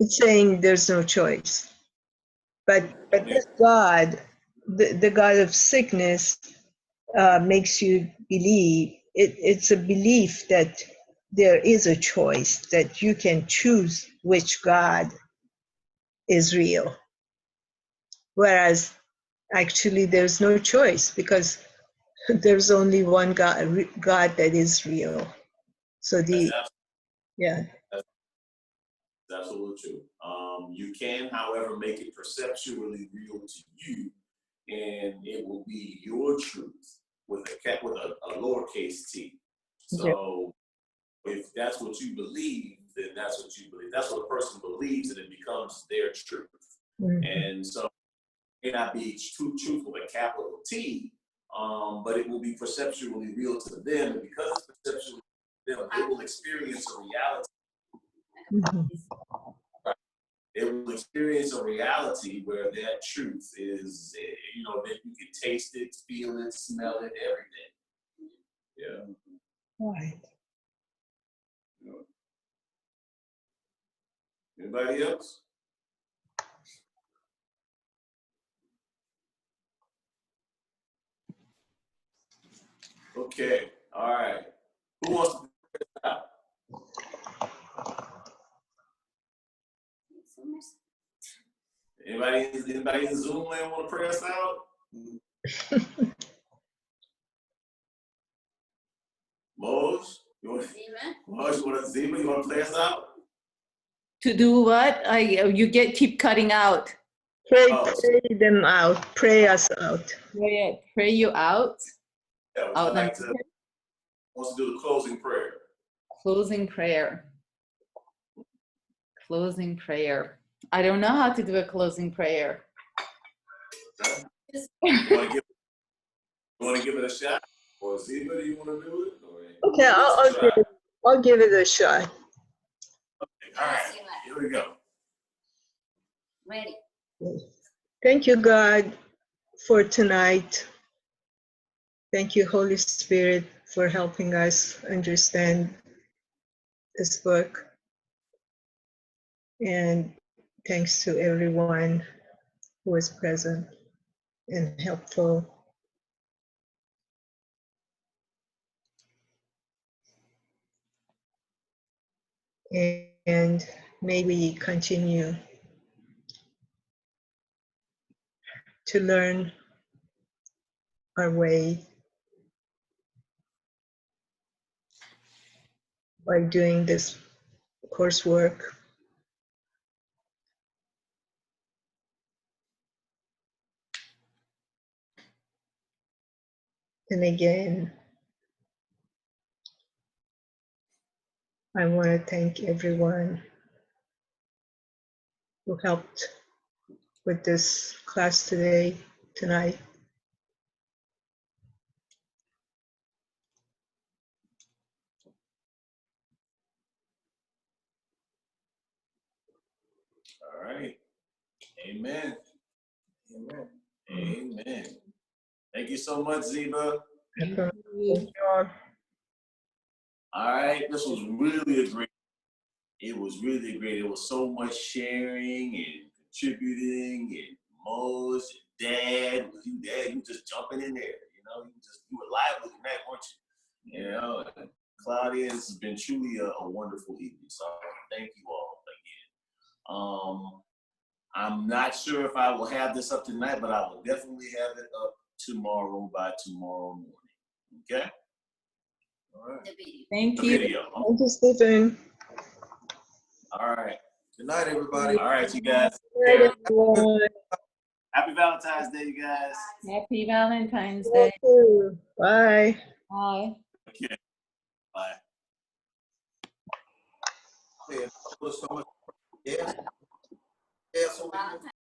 It's saying there's no choice. But this God, the God of sickness, makes you believe, it's a belief that there is a choice, that you can choose which God is real. Whereas actually there's no choice, because there's only one God that is real. So That's absolutely true. You can, however, make it perceptually real to you, and it will be your truth with a lowercase t. So if that's what you believe, then that's what you believe. That's what a person believes, and it becomes their truth. Mm-hmm. And so it may not be truth with a capital T, but it will be perceptually real to them, and because it's perceptually real, they will experience a reality. Mm-hmm. They will experience a reality where that truth is, that you can taste it, feel it, smell it, everything. Yeah. Right. Anybody else? Okay. All right. Who wants to figure this out? Anybody in Zoom land want to pray us out? Moj, you want to play us out? To do what? Keep cutting out. Pray, Oh, pray them out. Pray us out. Pray you out. Yeah, would Out you like and to wants to do the closing prayer? closing prayer. Closing prayer. I don't know how to do a closing prayer. Okay. You want to give it a shot? Or Ziba, do you want to do it? Or Okay, I'll give it a shot. Okay. All right, here we go. Ready. Thank you, God, for tonight. Thank you, Holy Spirit, for helping us understand this book. And thanks to everyone who was present and helpful. And may we continue to learn our way by doing this coursework. And again, I want to thank everyone who helped with this class tonight. All right. Amen. Amen. Amen. Thank you so much, Ziba. Thank you. All right, this was really a great. It was really great. It was so much sharing and contributing, and Moj, and Dad, you just jumping in there. You were lively in that, weren't you? You know, and Claudia, this has been truly a wonderful evening. So thank you all again. I'm not sure if I will have this up tonight, but I will definitely have it up tomorrow by tomorrow morning. Okay? All right. The video. Thank The you. video. Thank you, Stephen. All right. Good night, everybody. All right, you guys. Good night, everyone. Happy Valentine's Day, you guys. Happy Valentine's Day. Bye. Bye. Okay. Bye. Yeah, so much. Yes. Yes. Valentine's